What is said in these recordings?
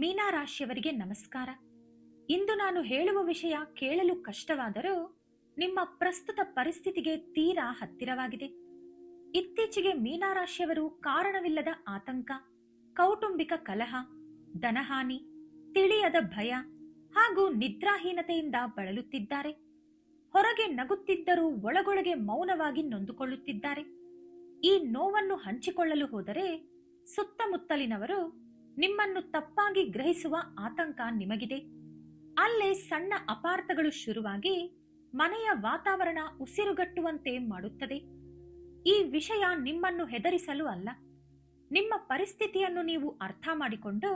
ಮೀನಾ ರಾಶಿಯವರಿಗೆ ನಮಸ್ಕಾರ. ಇಂದು ನಾನು ಹೇಳುವ ವಿಷಯ ಕೇಳಲು ಕಷ್ಟವಾದರೂ ನಿಮ್ಮ ಪ್ರಸ್ತುತ ಪರಿಸ್ಥಿತಿಗೆ ತೀರಾ ಹತ್ತಿರವಾಗಿದೆ. ಇತ್ತೀಚೆಗೆ ಮೀನಾ ರಾಶಿಯವರು ಕಾರಣವಿಲ್ಲದ ಆತಂಕ, ಕೌಟುಂಬಿಕ ಕಲಹ, ಧನಹಾನಿ, ತಿಳಿಯದ ಭಯ ಹಾಗೂ ನಿದ್ರಾಹೀನತೆಯಿಂದ ಬಳಲುತ್ತಿದ್ದಾರೆ. ಹೊರಗೆ ನಗುತ್ತಿದ್ದರೂ ಒಳಗೊಳಗೆ ಮೌನವಾಗಿ ನೊಂದುಕೊಳ್ಳುತ್ತಿದ್ದಾರೆ. ಈ ನೋವನ್ನು ಹಂಚಿಕೊಳ್ಳಲು ಹೋದರೆ ಸುತ್ತಮುತ್ತಲಿನವರು ನಿಮ್ಮನ್ನು ತಪ್ಪಾಗಿ ಗ್ರಹಿಸುವ ಆತಂಕ ನಿಮಗಿದೆ. ಅಲ್ಲೇ ಸಣ್ಣ ಅಪಾರ್ಥಗಳು ಶುರುವಾಗಿ ಮನೆಯ ವಾತಾವರಣ ಉಸಿರುಗಟ್ಟುವಂತೆ ಮಾಡುತ್ತದೆ. ಈ ವಿಷಯ ನಿಮ್ಮನ್ನು ಹೆದರಿಸಲು ಅಲ್ಲ, ನಿಮ್ಮ ಪರಿಸ್ಥಿತಿಯನ್ನು ನೀವು ಅರ್ಥ ಮಾಡಿಕೊಂಡು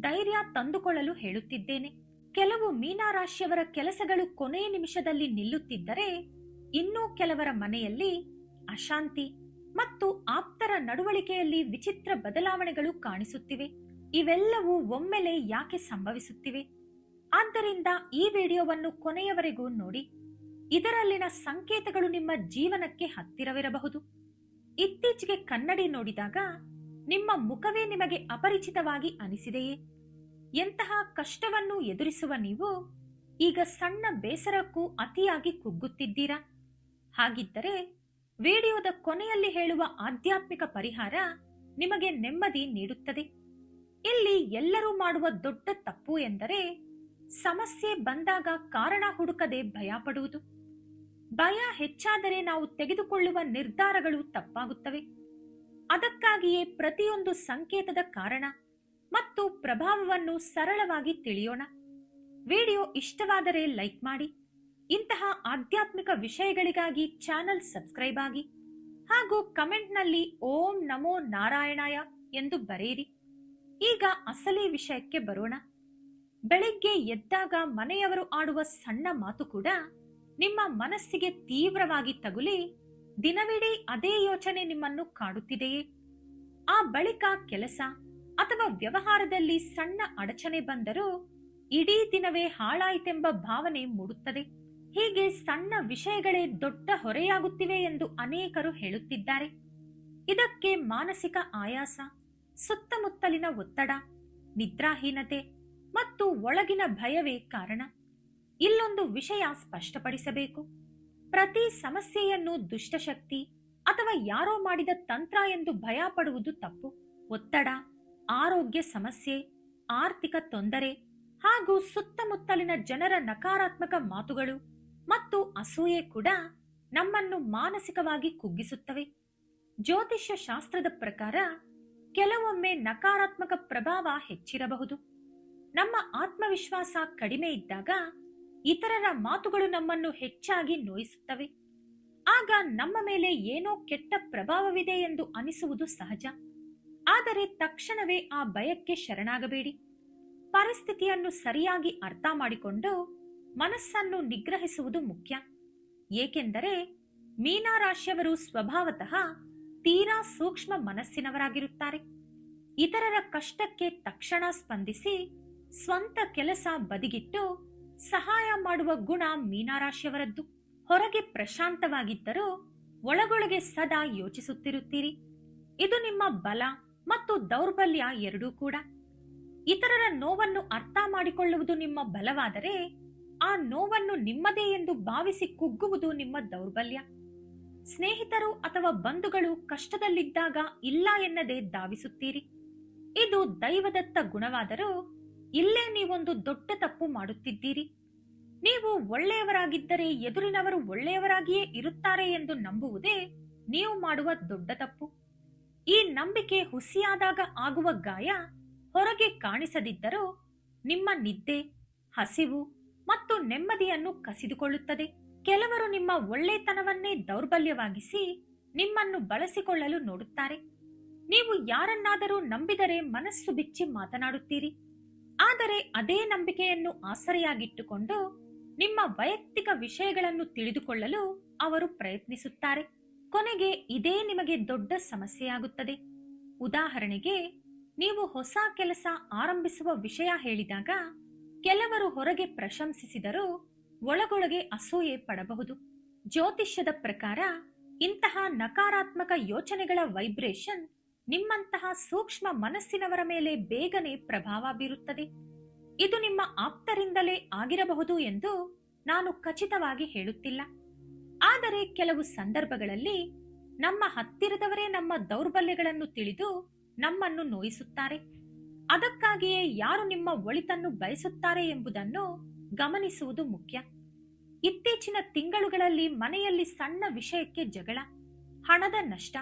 ಧೈರ್ಯ ತಂದುಕೊಳ್ಳಲು ಹೇಳುತ್ತಿದ್ದೇನೆ. ಕೆಲವು ಮೀನಾ ರಾಶಿಯವರ ಕೆಲಸಗಳು ಕೊನೆ ನಿಮಿಷದಲ್ಲಿ ನಿಲ್ಲುತ್ತಿದ್ದರೆ, ಇನ್ನೂ ಕೆಲವರ ಮನೆಯಲ್ಲಿ ಅಶಾಂತಿ ಮತ್ತು ಆಪ್ತರ ನಡವಳಿಕೆಯಲ್ಲಿ ವಿಚಿತ್ರ ಬದಲಾವಣೆಗಳು ಕಾಣಿಸುತ್ತಿವೆ. ಇವೆಲ್ಲವೂ ಒಮ್ಮೆಲೆ ಯಾಕೆ ಸಂಭವಿಸುತ್ತಿವೆ? ಆದ್ದರಿಂದ ಈ ವಿಡಿಯೋವನ್ನು ಕೊನೆಯವರೆಗೂ ನೋಡಿ. ಇದರಲ್ಲಿನ ಸಂಕೇತಗಳು ನಿಮ್ಮ ಜೀವನಕ್ಕೆ ಹತ್ತಿರವಿರಬಹುದು. ಇತ್ತೀಚೆಗೆ ಕನ್ನಡಿ ನೋಡಿದಾಗ ನಿಮ್ಮ ಮುಖವೇ ನಿಮಗೆ ಅಪರಿಚಿತವಾಗಿ ಅನಿಸಿದೆಯೇ? ಎಂತಹ ಕಷ್ಟವನ್ನು ಎದುರಿಸುವ ನೀವು ಈಗ ಸಣ್ಣ ಬೇಸರಕ್ಕೂ ಅತಿಯಾಗಿ ಕುಗ್ಗುತ್ತಿದ್ದೀರಾ? ಹಾಗಿದ್ದರೆ ವಿಡಿಯೋದ ಕೊನೆಯಲ್ಲಿ ಹೇಳುವ ಆಧ್ಯಾತ್ಮಿಕ ಪರಿಹಾರ ನಿಮಗೆ ನೆಮ್ಮದಿ ನೀಡುತ್ತದೆ. ಇಲ್ಲಿ ಎಲ್ಲರೂ ಮಾಡುವ ದೊಡ್ಡ ತಪ್ಪು ಎಂದರೆ ಸಮಸ್ಯೆ ಬಂದಾಗ ಕಾರಣ ಹುಡುಕದೆ ಭಯ ಪಡುವುದು. ಭಯ ಹೆಚ್ಚಾದರೆ ನಾವು ತೆಗೆದುಕೊಳ್ಳುವ ನಿರ್ಧಾರಗಳು ತಪ್ಪಾಗುತ್ತವೆ. ಅದಕ್ಕಾಗಿಯೇ ಪ್ರತಿಯೊಂದು ಸಂಕೇತದ ಕಾರಣ ಮತ್ತು ಪ್ರಭಾವವನ್ನು ಸರಳವಾಗಿ ತಿಳಿಯೋಣ. ವಿಡಿಯೋ ಇಷ್ಟವಾದರೆ ಲೈಕ್ ಮಾಡಿ. ಇಂತಹ ಆಧ್ಯಾತ್ಮಿಕ ವಿಷಯಗಳಿಗಾಗಿ ಚಾನೆಲ್ ಸಬ್ಸ್ಕ್ರೈಬ್ ಆಗಿ ಹಾಗೂ ಕಮೆಂಟ್ನಲ್ಲಿ ಓಂ ನಮೋ ನಾರಾಯಣಾಯ ಎಂದು ಬರೆಯಿರಿ. ಈಗ ಅಸಲಿ ವಿಷಯಕ್ಕೆ ಬರೋಣ. ಬೆಳಿಗ್ಗೆ ಎದ್ದಾಗ ಮನೆಯವರು ಆಡುವ ಸಣ್ಣ ಮಾತು ಕೂಡ ನಿಮ್ಮ ಮನಸ್ಸಿಗೆ ತೀವ್ರವಾಗಿ ತಗುಲಿ ದಿನವಿಡೀ ಅದೇ ಯೋಚನೆ ನಿಮ್ಮನ್ನು ಕಾಡುತ್ತಿದೆಯೇ? ಆ ಬಳಿಕ ಕೆಲಸ ಅಥವಾ ವ್ಯವಹಾರದಲ್ಲಿ ಸಣ್ಣ ಅಡಚಣೆ ಬಂದರೂ ಇಡೀ ದಿನವೇ ಹಾಳಾಯಿತೆಂಬ ಭಾವನೆ ಮೂಡುತ್ತದೆ. ಹೀಗೆ ಸಣ್ಣ ವಿಷಯಗಳೇ ದೊಡ್ಡ ಹೊರೆಯಾಗುತ್ತಿವೆ ಎಂದು ಅನೇಕರು ಹೇಳುತ್ತಿದ್ದಾರೆ. ಇದಕ್ಕೆ ಮಾನಸಿಕ ಆಯಾಸ, ಸುತ್ತಮುತ್ತಲಿನ ಒತ್ತಡ, ನಿದ್ರಾಹೀನತೆ ಮತ್ತು ಒಳಗಿನ ಭಯವೇ ಕಾರಣ. ಇಲ್ಲೊಂದು ವಿಷಯ ಸ್ಪಷ್ಟಪಡಿಸಬೇಕು. ಪ್ರತಿ ಸಮಸ್ಯೆಯನ್ನು ದುಷ್ಟಶಕ್ತಿ ಅಥವಾ ಯಾರೋ ಮಾಡಿದ ತಂತ್ರ ಎಂದು ಭಯ ಪಡುವುದು ತಪ್ಪು. ಒತ್ತಡ, ಆರೋಗ್ಯ ಸಮಸ್ಯೆ, ಆರ್ಥಿಕ ತೊಂದರೆ ಹಾಗೂ ಸುತ್ತಮುತ್ತಲಿನ ಜನರ ನಕಾರಾತ್ಮಕ ಮಾತುಗಳು ಮತ್ತು ಅಸೂಯೆ ಕೂಡ ನಮ್ಮನ್ನು ಮಾನಸಿಕವಾಗಿ ಕುಗ್ಗಿಸುತ್ತವೆ. ಜ್ಯೋತಿಷ್ಯ ಶಾಸ್ತ್ರದ ಪ್ರಕಾರ ಕೆಲವೊಮ್ಮೆ ನಕಾರಾತ್ಮಕ ಪ್ರಭಾವ ಹೆಚ್ಚಿರಬಹುದು. ನಮ್ಮ ಆತ್ಮವಿಶ್ವಾಸ ಕಡಿಮೆ ಇದ್ದಾಗ ಇತರರ ಮಾತುಗಳು ನಮ್ಮನ್ನು ಹೆಚ್ಚಾಗಿ ನೋಯಿಸುತ್ತವೆ. ಆಗ ನಮ್ಮ ಮೇಲೆ ಏನೋ ಕೆಟ್ಟ ಪ್ರಭಾವವಿದೆ ಎಂದು ಅನಿಸುವುದು ಸಹಜ. ಆದರೆ ತಕ್ಷಣವೇ ಆ ಭಯಕ್ಕೆ ಶರಣಾಗಬೇಡಿ. ಪರಿಸ್ಥಿತಿಯನ್ನು ಸರಿಯಾಗಿ ಅರ್ಥ ಮಾಡಿಕೊಂಡು ಮನಸ್ಸನ್ನು ನಿಗ್ರಹಿಸುವುದು ಮುಖ್ಯ. ಏಕೆಂದರೆ ಮೀನಾ ರಾಶಿಯವರು ಸ್ವಭಾವತಃ ತೀರಾ ಸೂಕ್ಷ್ಮ ಮನಸ್ಸಿನವರಾಗಿರುತ್ತಾರೆ. ಇತರರ ಕಷ್ಟಕ್ಕೆ ತಕ್ಷಣ ಸ್ಪಂದಿಸಿ ಸ್ವಂತ ಕೆಲಸ ಬದಿಗಿಟ್ಟು ಸಹಾಯ ಮಾಡುವ ಗುಣ ಮೀನಾ ರಾಶಿಯವರದ್ದು. ಹೊರಗೆ ಪ್ರಶಾಂತವಾಗಿದ್ದರೂ ಒಳಗೊಳಗೆ ಸದಾ ಯೋಚಿಸುತ್ತಿರುತ್ತೀರಿ. ಇದು ನಿಮ್ಮ ಬಲ ಮತ್ತು ದೌರ್ಬಲ್ಯ ಎರಡೂ ಕೂಡ. ಇತರರ ನೋವನ್ನು ಅರ್ಥ ಮಾಡಿಕೊಳ್ಳುವುದು ನಿಮ್ಮ ಬಲವಾದರೆ, ಆ ನೋವನ್ನು ನಿಮ್ಮದೇ ಎಂದು ಭಾವಿಸಿ ಕುಗ್ಗುವುದು ನಿಮ್ಮ ದೌರ್ಬಲ್ಯ. ಸ್ನೇಹಿತರು ಅಥವಾ ಬಂಧುಗಳು ಕಷ್ಟದಲ್ಲಿದ್ದಾಗ ಇಲ್ಲ ಎನ್ನದೆ ಧಾವಿಸುತ್ತೀರಿ. ಇದು ದೈವದತ್ತ ಗುಣವಾದರೂ ಇಲ್ಲೇ ನೀವೊಂದು ದೊಡ್ಡ ತಪ್ಪು ಮಾಡುತ್ತಿದ್ದೀರಿ. ನೀವು ಒಳ್ಳೆಯವರಾಗಿದ್ದರೆ ಎದುರಿನವರು ಒಳ್ಳೆಯವರಾಗಿಯೇ ಇರುತ್ತಾರೆ ಎಂದು ನಂಬುವುದೇ ನೀವು ಮಾಡುವ ದೊಡ್ಡ ತಪ್ಪು. ಈ ನಂಬಿಕೆ ಹುಸಿಯಾದಾಗ ಆಗುವ ಗಾಯ ಹೊರಗೆ ಕಾಣಿಸದಿದ್ದರೂ ನಿಮ್ಮ ನಿದ್ದೆ, ಹಸಿವು ಮತ್ತು ನೆಮ್ಮದಿಯನ್ನು ಕಸಿದುಕೊಳ್ಳುತ್ತದೆ. ಕೆಲವರು ನಿಮ್ಮ ಒಳ್ಳೆತನವನ್ನೇ ದೌರ್ಬಲ್ಯವಾಗಿಸಿ ನಿಮ್ಮನ್ನು ಬಳಸಿಕೊಳ್ಳಲು ನೋಡುತ್ತಾರೆ. ನೀವು ಯಾರನ್ನಾದರೂ ನಂಬಿದರೆ ಮನಸ್ಸು ಬಿಚ್ಚಿ ಮಾತನಾಡುತ್ತೀರಿ. ಆದರೆ ಅದೇ ನಂಬಿಕೆಯನ್ನು ಆಸರೆಯಾಗಿಟ್ಟುಕೊಂಡು ನಿಮ್ಮ ವೈಯಕ್ತಿಕ ವಿಷಯಗಳನ್ನು ತಿಳಿದುಕೊಳ್ಳಲು ಅವರು ಪ್ರಯತ್ನಿಸುತ್ತಾರೆ. ಕೊನೆಗೆ ಇದೇ ನಿಮಗೆ ದೊಡ್ಡ ಸಮಸ್ಯೆಯಾಗುತ್ತದೆ. ಉದಾಹರಣೆಗೆ, ನೀವು ಹೊಸ ಕೆಲಸ ಆರಂಭಿಸುವ ವಿಷಯ ಹೇಳಿದಾಗ ಕೆಲವರು ಹೊರಗೆ ಪ್ರಶಂಸಿಸಿದರೂ ಒಳಗೊಳಗೆ ಅಸೂಯೆ ಪಡಬಹುದು. ಜ್ಯೋತಿಷ್ಯದ ಪ್ರಕಾರ ಇಂತಹ ನಕಾರಾತ್ಮಕ ಯೋಚನೆಗಳ ವೈಬ್ರೇಷನ್ ನಿಮ್ಮಂತಹ ಸೂಕ್ಷ್ಮ ಮನಸ್ಸಿನವರ ಮೇಲೆ ಬೇಗನೆ ಪ್ರಭಾವ ಬೀರುತ್ತದೆ. ಇದು ನಿಮ್ಮ ಆಪ್ತರಿಂದಲೇ ಆಗಿರಬಹುದು ಎಂದು ನಾನು ಖಚಿತವಾಗಿ ಹೇಳುತ್ತಿಲ್ಲ. ಆದರೆ ಕೆಲವು ಸಂದರ್ಭಗಳಲ್ಲಿ ನಮ್ಮ ಹತ್ತಿರದವರೇ ನಮ್ಮ ದೌರ್ಬಲ್ಯಗಳನ್ನು ತಿಳಿದು ನಮ್ಮನ್ನು ನೋಯಿಸುತ್ತಾರೆ. ಅದಕ್ಕಾಗಿಯೇ ಯಾರು ನಿಮ್ಮ ಒಳಿತನ್ನು ಬಯಸುತ್ತಾರೆ ಎಂಬುದನ್ನು ಗಮನಿಸುವುದು ಮುಖ್ಯ. ಇತ್ತೀಚಿನ ತಿಂಗಳುಗಳಲ್ಲಿ ಮನೆಯಲ್ಲಿ ಸಣ್ಣ ವಿಷಯಕ್ಕೆ ಜಗಳ, ಹಣದ ನಷ್ಟ,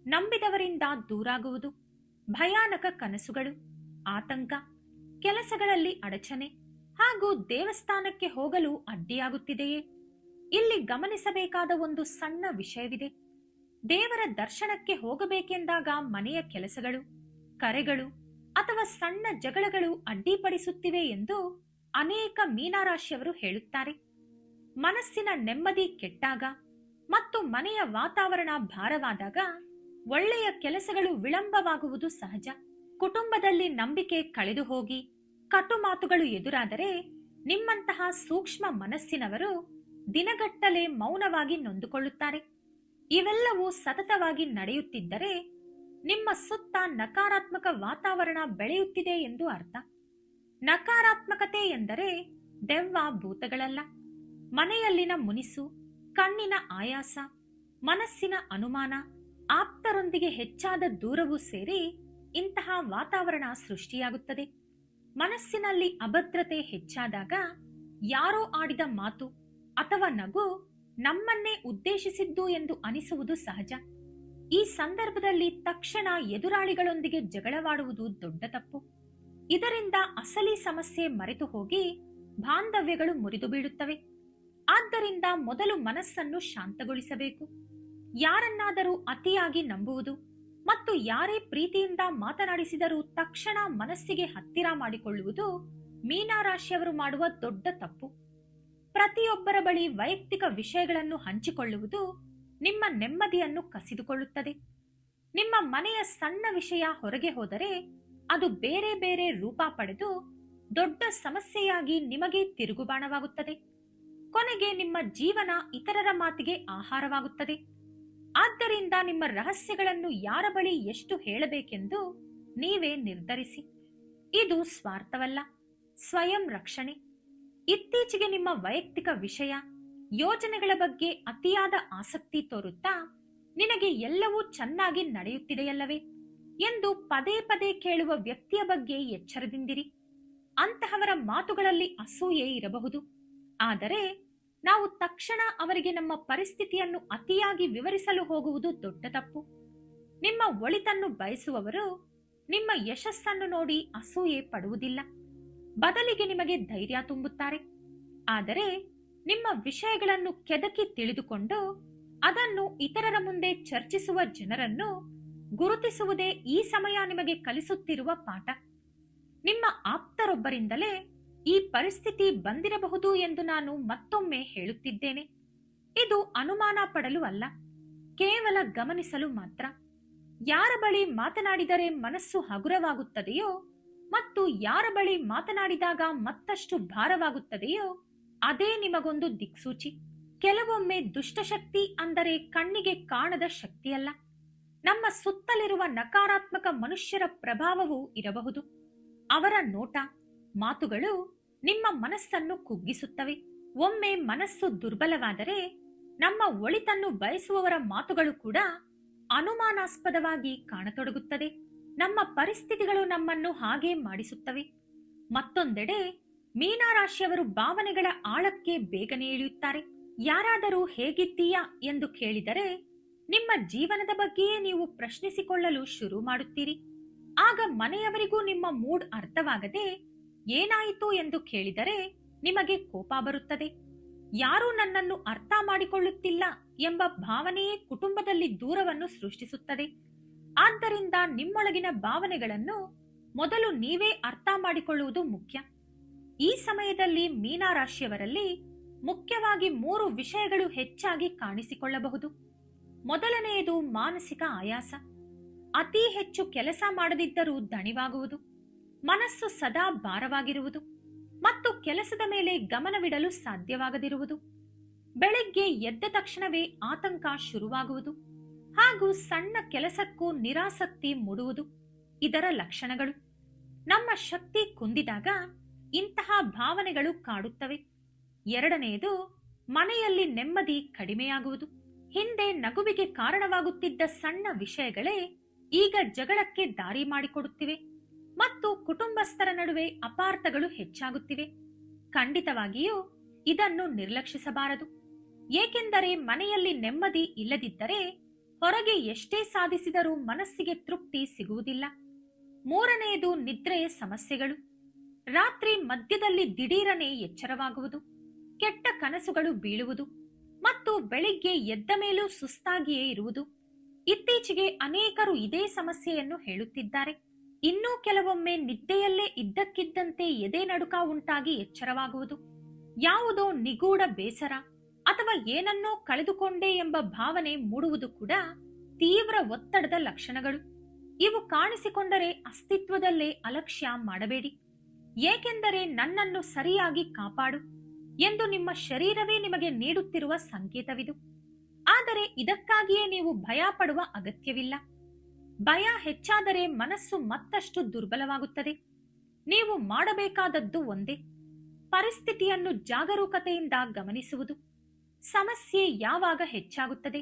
ನಂಬಿದವರಿಂದ ದೂರಾಗುವುದು, ಭಯಾನಕ ಕನಸುಗಳು, ಆತಂಕ, ಕೆಲಸಗಳಲ್ಲಿ ಅಡಚಣೆ ಹಾಗೂ ದೇವಸ್ಥಾನಕ್ಕೆ ಹೋಗಲು ಅಡ್ಡಿಯಾಗುತ್ತಿದೆಯೇ? ಇಲ್ಲಿ ಗಮನಿಸಬೇಕಾದ ಒಂದು ಸಣ್ಣ ವಿಷಯವಿದೆ. ದೇವರ ದರ್ಶನಕ್ಕೆ ಹೋಗಬೇಕೆಂದಾಗ ಮನೆಯ ಕೆಲಸಗಳು, ಕರೆಗಳು ಅಥವಾ ಸಣ್ಣ ಜಗಳಗಳು ಅಡ್ಡಿಪಡಿಸುತ್ತಿವೆ ಎಂದು ಅನೇಕ ಮೀನರಾಶಿಯವರು ಹೇಳುತ್ತಾರೆ. ಮನಸ್ಸಿನ ನೆಮ್ಮದಿ ಕೆಟ್ಟಾಗ ಮತ್ತು ಮನೆಯ ವಾತಾವರಣ ಭಾರವಾದಾಗ ಒಳ್ಳೆಯ ಕೆಲಸಗಳು ವಿಳಂಬವಾಗುವುದು ಸಹಜ. ಕುಟುಂಬದಲ್ಲಿ ನಂಬಿಕೆ ಕಳೆದು ಹೋಗಿ ಕಟು ಮಾತುಗಳು ಎದುರಾದರೆ ನಿಮ್ಮಂತಹ ಸೂಕ್ಷ್ಮ ಮನಸ್ಸಿನವರು ದಿನಗಟ್ಟಲೆ ಮೌನವಾಗಿ ನೊಂದುಕೊಳ್ಳುತ್ತಾರೆ. ಇವೆಲ್ಲವೂ ಸತತವಾಗಿ ನಡೆಯುತ್ತಿದ್ದರೆ ನಿಮ್ಮ ಸುತ್ತ ನಕಾರಾತ್ಮಕ ವಾತಾವರಣ ಬೆಳೆಯುತ್ತಿದೆ ಎಂದು ಅರ್ಥ. ನಕಾರಾತ್ಮಕತೆ ಎಂದರೆ ದೆವ್ವ ಭೂತಗಳಲ್ಲ. ಮನೆಯಲ್ಲಿನ ಮುನಿಸು, ಕಣ್ಣಿನ ಆಯಾಸ, ಮನಸ್ಸಿನ ಅನುಮಾನ, ಆಪ್ತರೊಂದಿಗೆ ಹೆಚ್ಚಾದ ದೂರವೂ ಸೇರಿ ಇಂತಹ ವಾತಾವರಣ ಸೃಷ್ಟಿಯಾಗುತ್ತದೆ. ಮನಸ್ಸಿನಲ್ಲಿ ಅಭದ್ರತೆ ಹೆಚ್ಚಾದಾಗ ಯಾರೋ ಆಡಿದ ಮಾತು ಅಥವಾ ನಗು ನಮ್ಮನ್ನೇ ಉದ್ದೇಶಿಸಿದ್ದು ಎಂದು ಅನಿಸುವುದು ಸಹಜ. ಈ ಸಂದರ್ಭದಲ್ಲಿ ತಕ್ಷಣ ಎದುರಾಳಿಗಳೊಂದಿಗೆ ಜಗಳವಾಡುವುದು ದೊಡ್ಡ ತಪ್ಪು. ಇದರಿಂದ ಅಸಲಿ ಸಮಸ್ಯೆ ಮರೆತು ಹೋಗಿ ಬಾಂಧವ್ಯಗಳು ಮುರಿದು ಬೀಳುತ್ತವೆ. ಆದ್ದರಿಂದ ಮೊದಲು ಮನಸ್ಸನ್ನು ಶಾಂತಗೊಳಿಸಬೇಕು. ಯಾರನ್ನಾದರೂ ಅತಿಯಾಗಿ ನಂಬುವುದು ಮತ್ತು ಯಾರೇ ಪ್ರೀತಿಯಿಂದ ಮಾತನಾಡಿಸಿದರೂ ತಕ್ಷಣ ಮನಸ್ಸಿಗೆ ಹತ್ತಿರ ಮಾಡಿಕೊಳ್ಳುವುದು ಮೀನರಾಶಿಯವರು ಮಾಡುವ ದೊಡ್ಡ ತಪ್ಪು. ಪ್ರತಿಯೊಬ್ಬರ ಬಳಿ ವೈಯಕ್ತಿಕ ವಿಷಯಗಳನ್ನು ಹಂಚಿಕೊಳ್ಳುವುದು ನಿಮ್ಮ ನೆಮ್ಮದಿಯನ್ನು ಕಸಿದುಕೊಳ್ಳುತ್ತದೆ. ನಿಮ್ಮ ಮನೆಯ ಸಣ್ಣ ವಿಷಯ ಹೊರಗೆ ಹೋದರೆ ಅದು ಬೇರೆ ಬೇರೆ ರೂಪ ಪಡೆದು ದೊಡ್ಡ ಸಮಸ್ಯೆಯಾಗಿ ನಿಮಗೆ ತಿರುಗುಬಾಣವಾಗುತ್ತದೆ. ಕೊನೆಗೆ ನಿಮ್ಮ ಜೀವನ ಇತರರ ಮಾತಿಗೆ ಆಹಾರವಾಗುತ್ತದೆ. ಆದ್ದರಿಂದ ನಿಮ್ಮ ರಹಸ್ಯಗಳನ್ನು ಯಾರ ಬಳಿ ಎಷ್ಟು ಹೇಳಬೇಕೆಂದು ನೀವೇ ನಿರ್ಧರಿಸಿ. ಇದು ಸ್ವಾರ್ಥವಲ್ಲ, ಸ್ವಯಂ ರಕ್ಷಣೆ. ಇತ್ತೀಚೆಗೆ ನಿಮ್ಮ ವೈಯಕ್ತಿಕ ವಿಷಯ, ಯೋಜನೆಗಳ ಬಗ್ಗೆ ಅತಿಯಾದ ಆಸಕ್ತಿ ತೋರುತ್ತಾ ನಿನಗೆ ಎಲ್ಲವೂ ಚೆನ್ನಾಗಿ ನಡೆಯುತ್ತಿದೆಯಲ್ಲವೇ ಎಂದು ಪದೇ ಪದೇ ಕೇಳುವ ವ್ಯಕ್ತಿಯ ಬಗ್ಗೆ ಎಚ್ಚರದಿಂದಿರಿ. ಅಂತಹವರ ಮಾತುಗಳಲ್ಲಿ ಅಸೂಯೆ ಇರಬಹುದು, ಆದರೆ ನಾವು ತಕ್ಷಣ ಅವರಿಗೆ ನಮ್ಮ ಪರಿಸ್ಥಿತಿಯನ್ನು ಅತಿಯಾಗಿ ವಿವರಿಸಲು ಹೋಗುವುದು ದೊಡ್ಡ ತಪ್ಪು. ನಿಮ್ಮ ಒಳಿತನ್ನು ಬಯಸುವವರು ನಿಮ್ಮ ಯಶಸ್ಸನ್ನು ನೋಡಿ ಅಸೂಯೆ ಪಡುವುದಿಲ್ಲ, ಬದಲಿಗೆ ನಿಮಗೆ ಧೈರ್ಯ ತುಂಬುತ್ತಾರೆ. ಆದರೆ ನಿಮ್ಮ ವಿಷಯಗಳನ್ನು ಕೆದಕಿ ತಿಳಿದುಕೊಂಡು ಅದನ್ನು ಇತರರ ಮುಂದೆ ಚರ್ಚಿಸುವ ಜನರನ್ನು ಗುರುತಿಸುವುದೇ ಈ ಸಮಯ ನಿಮಗೆ ಕಲಿಸುತ್ತಿರುವ ಪಾಠ. ನಿಮ್ಮ ಆಪ್ತರೊಬ್ಬರಿಂದಲೇ ಈ ಪರಿಸ್ಥಿತಿ ಬಂದಿರಬಹುದು ಎಂದು ನಾನು ಮತ್ತೊಮ್ಮೆ ಹೇಳುತ್ತಿದ್ದೇನೆ. ಇದು ಅನುಮಾನ ಪಡಲು ಅಲ್ಲ, ಕೇವಲ ಗಮನಿಸಲು ಮಾತ್ರ. ಯಾರ ಬಳಿ ಮಾತನಾಡಿದರೆ ಮನಸ್ಸು ಹಗುರವಾಗುತ್ತದೆಯೋ ಮತ್ತು ಯಾರ ಬಳಿ ಮಾತನಾಡಿದಾಗ ಮತ್ತಷ್ಟು ಭಾರವಾಗುತ್ತದೆಯೋ ಅದೇ ನಿಮಗೊಂದು ದಿಕ್ಸೂಚಿ. ಕೆಲವೊಮ್ಮೆ ದುಷ್ಟಶಕ್ತಿ ಅಂದರೆ ಕಣ್ಣಿಗೆ ಕಾಣದ ಶಕ್ತಿಯಲ್ಲ, ನಮ್ಮ ಸುತ್ತಲಿರುವ ನಕಾರಾತ್ಮಕ ಮನುಷ್ಯರ ಪ್ರಭಾವವೂ ಇರಬಹುದು. ಅವರ ನೋಟ, ಮಾತುಗಳು ನಿಮ್ಮ ಮನಸ್ಸನ್ನು ಕುಗ್ಗಿಸುತ್ತವೆ. ಒಮ್ಮೆ ಮನಸ್ಸು ದುರ್ಬಲವಾದರೆ ನಮ್ಮ ಒಳಿತನ್ನು ಬಯಸುವವರ ಮಾತುಗಳು ಕೂಡ ಅನುಮಾನಾಸ್ಪದವಾಗಿ ಕಾಣತೊಡಗುತ್ತದೆ. ನಮ್ಮ ಪರಿಸ್ಥಿತಿಗಳು ನಮ್ಮನ್ನು ಹಾಗೆ ಮಾಡಿಸುತ್ತವೆ. ಮತ್ತೊಂದೆಡೆ ಮೀನರಾಶಿಯವರು ಭಾವನೆಗಳ ಆಳಕ್ಕೆ ಬೇಗನೆ ಇಳಿಯುತ್ತಾರೆ. ಯಾರಾದರೂ ಹೇಗಿದ್ದೀಯಾ ಎಂದು ಕೇಳಿದರೆ ನಿಮ್ಮ ಜೀವನದ ಬಗ್ಗೆಯೇ ನೀವು ಪ್ರಶ್ನಿಸಿಕೊಳ್ಳಲು ಶುರು ಮಾಡುತ್ತೀರಿ. ಆಗ ಮನೆಯವರಿಗೂ ನಿಮ್ಮ ಮೂಡ್ ಅರ್ಥವಾಗದೆ ಏನಾಯಿತು ಎಂದು ಕೇಳಿದರೆ ನಿಮಗೆ ಕೋಪ ಬರುತ್ತದೆ. ಯಾರೂ ನನ್ನನ್ನು ಅರ್ಥ ಮಾಡಿಕೊಳ್ಳುತ್ತಿಲ್ಲ ಎಂಬ ಭಾವನೆಯೇ ಕುಟುಂಬದಲ್ಲಿ ದೂರವನ್ನು ಸೃಷ್ಟಿಸುತ್ತದೆ. ಆದ್ದರಿಂದ ನಿಮ್ಮೊಳಗಿನ ಭಾವನೆಗಳನ್ನು ಮೊದಲು ನೀವೇ ಅರ್ಥ ಮಾಡಿಕೊಳ್ಳುವುದು ಮುಖ್ಯ. ಈ ಸಮಯದಲ್ಲಿ ಮೀನರಾಶಿಯವರಲ್ಲಿ ಮುಖ್ಯವಾಗಿ 3 ವಿಷಯಗಳು ಹೆಚ್ಚಾಗಿ ಕಾಣಿಸಿಕೊಳ್ಳಬಹುದು. ಮೊದಲನೆಯದು ಮಾನಸಿಕ ಆಯಾಸ. ಅತಿ ಹೆಚ್ಚು ಕೆಲಸ ಮಾಡದಿದ್ದರೂ ದಣಿವಾಗುವುದು, ಮನಸ್ಸು ಸದಾ ಭಾರವಾಗಿರುವುದು ಮತ್ತು ಕೆಲಸದ ಮೇಲೆ ಗಮನವಿಡಲು ಸಾಧ್ಯವಾಗದಿರುವುದು. ಬೆಳಗ್ಗೆ ಎದ್ದ ತಕ್ಷಣವೇ ಆತಂಕ ಶುರುವಾಗುವುದು. ಹಾಗೂ ಸಣ್ಣ ಕೆಲಸಕ್ಕೂ ನಿರಾಸಕ್ತಿ ಮೂಡುವುದು ಇದರ ಲಕ್ಷಣಗಳು. ನಮ್ಮ ಶಕ್ತಿ ಕುಂದಿದಾಗ ಇಂತಹ ಭಾವನೆಗಳು ಕಾಡುತ್ತವೆ. ಎರಡನೆಯದು, ಮನೆಯಲ್ಲಿ ನೆಮ್ಮದಿ ಕಡಿಮೆಯಾಗುವುದು. ಹಿಂದೆ ನಗುವಿಗೆ ಕಾರಣವಾಗುತ್ತಿದ್ದ ಸಣ್ಣ ವಿಷಯಗಳೇ ಈಗ ಜಗಳಕ್ಕೆ ದಾರಿ ಮಾಡಿಕೊಡುತ್ತಿವೆ ಮತ್ತು ಕುಟುಂಬಸ್ಥರ ನಡುವೆ ಅಪಾರ್ಥಗಳು ಹೆಚ್ಚಾಗುತ್ತಿವೆ. ಖಂಡಿತವಾಗಿಯೂ ಇದನ್ನು ನಿರ್ಲಕ್ಷಿಸಬಾರದು. ಏಕೆಂದರೆ ಮನೆಯಲ್ಲಿ ನೆಮ್ಮದಿ ಇಲ್ಲದಿದ್ದರೆ ಹೊರಗೆ ಎಷ್ಟೇ ಸಾಧಿಸಿದರೂ ಮನಸ್ಸಿಗೆ ತೃಪ್ತಿ ಸಿಗುವುದಿಲ್ಲ. ಮೂರನೆಯದು, ನಿದ್ರೆಯ ಸಮಸ್ಯೆಗಳು. ರಾತ್ರಿ ಮಧ್ಯದಲ್ಲಿ ದಿಢೀರನೆ ಎಚ್ಚರವಾಗುವುದು, ಕೆಟ್ಟ ಕನಸುಗಳು ಬೀಳುವುದು ಮತ್ತು ಬೆಳಿಗ್ಗೆ ಎದ್ದ ಮೇಲೂ ಸುಸ್ತಾಗಿಯೇ ಇರುವುದು. ಇತ್ತೀಚೆಗೆ ಅನೇಕರು ಇದೇ ಸಮಸ್ಯೆಯನ್ನು ಹೇಳುತ್ತಿದ್ದಾರೆ. ಇನ್ನೂ ಕೆಲವೊಮ್ಮೆ ನಿದ್ದೆಯಲ್ಲೇ ಇದ್ದಕ್ಕಿದ್ದಂತೆ ಎದೆ ನಡುಕ ಉಂಟಾಗಿ ಎಚ್ಚರವಾಗುವುದು. ಯಾವುದೋ ನಿಗೂಢ ಬೇಸರ ಅಥವಾ ಏನನ್ನೋ ಕಳೆದುಕೊಂಡೆ ಎಂಬ ಭಾವನೆ ಮೂಡುವುದು ಕೂಡ ತೀವ್ರ ಒತ್ತಡದ ಲಕ್ಷಣಗಳು. ಇವು ಕಾಣಿಸಿಕೊಂಡರೆ ಅಸ್ತಿತ್ವದಲ್ಲೇ ಅಲಕ್ಷ್ಯ ಮಾಡಬೇಡಿ. ಏಕೆಂದರೆ ನನ್ನನ್ನು ಸರಿಯಾಗಿ ಕಾಪಾಡು ಎಂದು ನಿಮ್ಮ ಶರೀರವೇ ನಿಮಗೆ ನೀಡುತ್ತಿರುವ ಸಂಕೇತವಿದು. ಆದರೆ ಇದಕ್ಕಾಗಿಯೇ ನೀವು ಭಯ ಪಡುವ ಅಗತ್ಯವಿಲ್ಲ. ಭಯ ಹೆಚ್ಚಾದರೆ ಮನಸ್ಸು ಮತ್ತಷ್ಟು ದುರ್ಬಲವಾಗುತ್ತದೆ. ನೀವು ಮಾಡಬೇಕಾದದ್ದು ಒಂದೇ, ಪರಿಸ್ಥಿತಿಯನ್ನು ಜಾಗರೂಕತೆಯಿಂದ ಗಮನಿಸುವುದು. ಸಮಸ್ಯೆ ಯಾವಾಗ ಹೆಚ್ಚಾಗುತ್ತದೆ,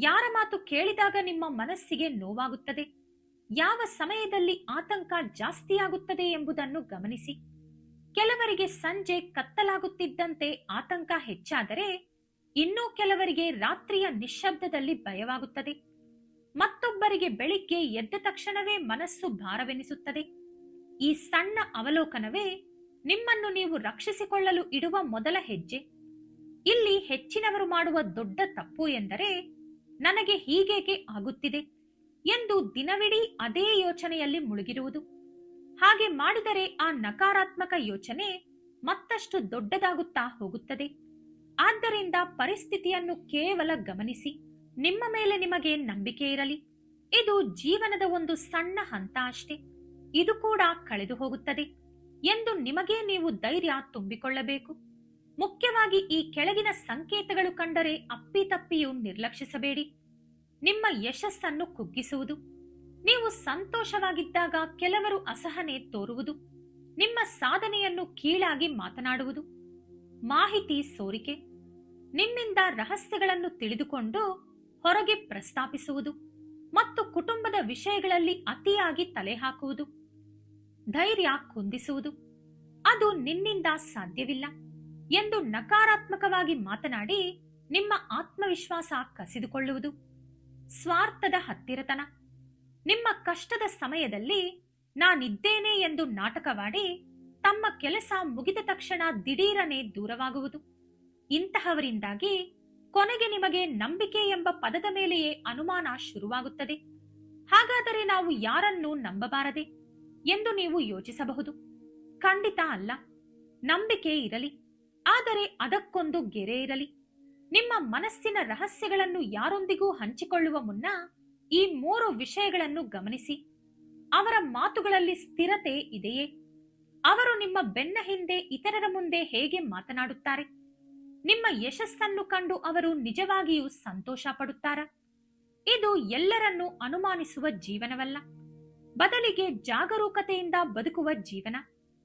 ಯಾರ ಮಾತು ಕೇಳಿದಾಗ ನಿಮ್ಮ ಮನಸ್ಸಿಗೆ ನೋವಾಗುತ್ತದೆ, ಯಾವ ಸಮಯದಲ್ಲಿ ಆತಂಕ ಜಾಸ್ತಿಯಾಗುತ್ತದೆ ಎಂಬುದನ್ನು ಗಮನಿಸಿ. ಕೆಲವರಿಗೆ ಸಂಜೆ ಕತ್ತಲಾಗುತ್ತಿದ್ದಂತೆ ಆತಂಕ ಹೆಚ್ಚಾದರೆ, ಇನ್ನೂ ಕೆಲವರಿಗೆ ರಾತ್ರಿಯ ನಿಶ್ಶಬ್ದದಲ್ಲಿ ಭಯವಾಗುತ್ತದೆ. ಮತ್ತೊಬ್ಬರಿಗೆ ಬೆಳಿಗ್ಗೆ ಎದ್ದ ತಕ್ಷಣವೇ ಮನಸ್ಸು ಭಾರವೆನಿಸುತ್ತದೆ. ಈ ಸಣ್ಣ ಅವಲೋಕನವೇ ನಿಮ್ಮನ್ನು ನೀವು ರಕ್ಷಿಸಿಕೊಳ್ಳಲು ಇಡುವ ಮೊದಲ ಹೆಜ್ಜೆ. ಇಲ್ಲಿ ಹೆಚ್ಚಿನವರು ಮಾಡುವ ದೊಡ್ಡ ತಪ್ಪು ಎಂದರೆ, ನನಗೆ ಹೀಗೇಕೆ ಆಗುತ್ತಿದೆ ಎಂದು ದಿನವಿಡೀ ಅದೇ ಯೋಚನೆಯಲ್ಲಿ ಮುಳುಗಿರುವುದು. ಹಾಗೆ ಮಾಡಿದರೆ ಆ ನಕಾರಾತ್ಮಕ ಯೋಚನೆ ಮತ್ತಷ್ಟು ದೊಡ್ಡದಾಗುತ್ತಾ ಹೋಗುತ್ತದೆ. ಆದ್ದರಿಂದ ಪರಿಸ್ಥಿತಿಯನ್ನು ಕೇವಲ ಗಮನಿಸಿ. ನಿಮ್ಮ ಮೇಲೆ ನಿಮಗೆ ನಂಬಿಕೆ ಇರಲಿ. ಇದು ಜೀವನದ ಒಂದು ಸಣ್ಣ ಹಂತ ಅಷ್ಟೇ, ಇದು ಕೂಡ ಕಳೆದು ಹೋಗುತ್ತದೆ ಎಂದು ನಿಮಗೇ ನೀವು ಧೈರ್ಯ ತುಂಬಿಕೊಳ್ಳಬೇಕು. ಮುಖ್ಯವಾಗಿ ಈ ಕೆಳಗಿನ ಸಂಕೇತಗಳು ಕಂಡರೆ ಅಪ್ಪಿತಪ್ಪಿಯೂ ನಿರ್ಲಕ್ಷಿಸಬೇಡಿ. ನಿಮ್ಮ ಯಶಸ್ಸನ್ನು ಕುಗ್ಗಿಸುವುದು, ನೀವು ಸಂತೋಷವಾಗಿದ್ದಾಗ ಕೆಲವರು ಅಸಹನೆ ತೋರುವುದು, ನಿಮ್ಮ ಸಾಧನೆಯನ್ನು ಕೀಳಾಗಿ ಮಾತನಾಡುವುದು, ಮಾಹಿತಿ ಸೋರಿಕೆ, ನಿಮ್ಮಿಂದ ರಹಸ್ಯಗಳನ್ನು ತಿಳಿದುಕೊಂಡು ಹೊರಗೆ ಪ್ರಸ್ತಾಪಿಸುವುದು ಮತ್ತು ಕುಟುಂಬದ ವಿಷಯಗಳಲ್ಲಿ ಅತಿಯಾಗಿ ತಲೆ ಹಾಕುವುದು, ಧೈರ್ಯ ಕುಂದಿಸುವುದು, ಅದು ನಿನ್ನಿಂದ ಸಾಧ್ಯವಿಲ್ಲ ಎಂದು ನಕಾರಾತ್ಮಕವಾಗಿ ಮಾತನಾಡಿ ನಿಮ್ಮ ಆತ್ಮವಿಶ್ವಾಸ ಕಸಿದುಕೊಳ್ಳುವುದು, ಸ್ವಾರ್ಥದ ಹತ್ತಿರತನ, ನಿಮ್ಮ ಕಷ್ಟದ ಸಮಯದಲ್ಲಿ ನಾನಿದ್ದೇನೆ ಎಂದು ನಾಟಕವಾಡಿ ತಮ್ಮ ಕೆಲಸ ಮುಗಿದ ತಕ್ಷಣ ದಿಢೀರನೆ ದೂರವಾಗುವುದು. ಇಂತಹವರಿಂದಾಗಿ ಕೊನೆಗೆ ನಿಮಗೆ ನಂಬಿಕೆ ಎಂಬ ಪದದ ಮೇಲೆಯೇ ಅನುಮಾನ ಶುರುವಾಗುತ್ತದೆ. ಹಾಗಾದರೆ ನಾವು ಯಾರನ್ನೂ ನಂಬಬಾರದೆ ಎಂದು ನೀವು ಯೋಚಿಸಬಹುದು. ಖಂಡಿತ ಅಲ್ಲ. ನಂಬಿಕೆ ಇರಲಿ, ಆದರೆ ಅದಕ್ಕೊಂದು ಗೆರೆ ಇರಲಿ. ನಿಮ್ಮ ಮನಸ್ಸಿನ ರಹಸ್ಯಗಳನ್ನು ಯಾರೊಂದಿಗೂ ಹಂಚಿಕೊಳ್ಳುವ ಮುನ್ನ ಈ 3 ವಿಷಯಗಳನ್ನು ಗಮನಿಸಿ. ಅವರ ಮಾತುಗಳಲ್ಲಿ ಸ್ಥಿರತೆ ಇದೆಯೇ? ಅವರು ನಿಮ್ಮ ಬೆನ್ನ ಹಿಂದೆ ಇತರರ ಮುಂದೆ ಹೇಗೆ ಮಾತನಾಡುತ್ತಾರೆ? ನಿಮ್ಮ ಯಶಸ್ಸನ್ನು ಕಂಡು ಅವರು ನಿಜವಾಗಿಯೂ ಸಂತೋಷ ಪಡುತ್ತಾರಾ? ಇದು ಎಲ್ಲರನ್ನೂ ಅನುಮಾನಿಸುವ ಜೀವನವಲ್ಲ, ಬದಲಿಗೆ ಜಾಗರೂಕತೆಯಿಂದ ಬದುಕುವ ಜೀವನ.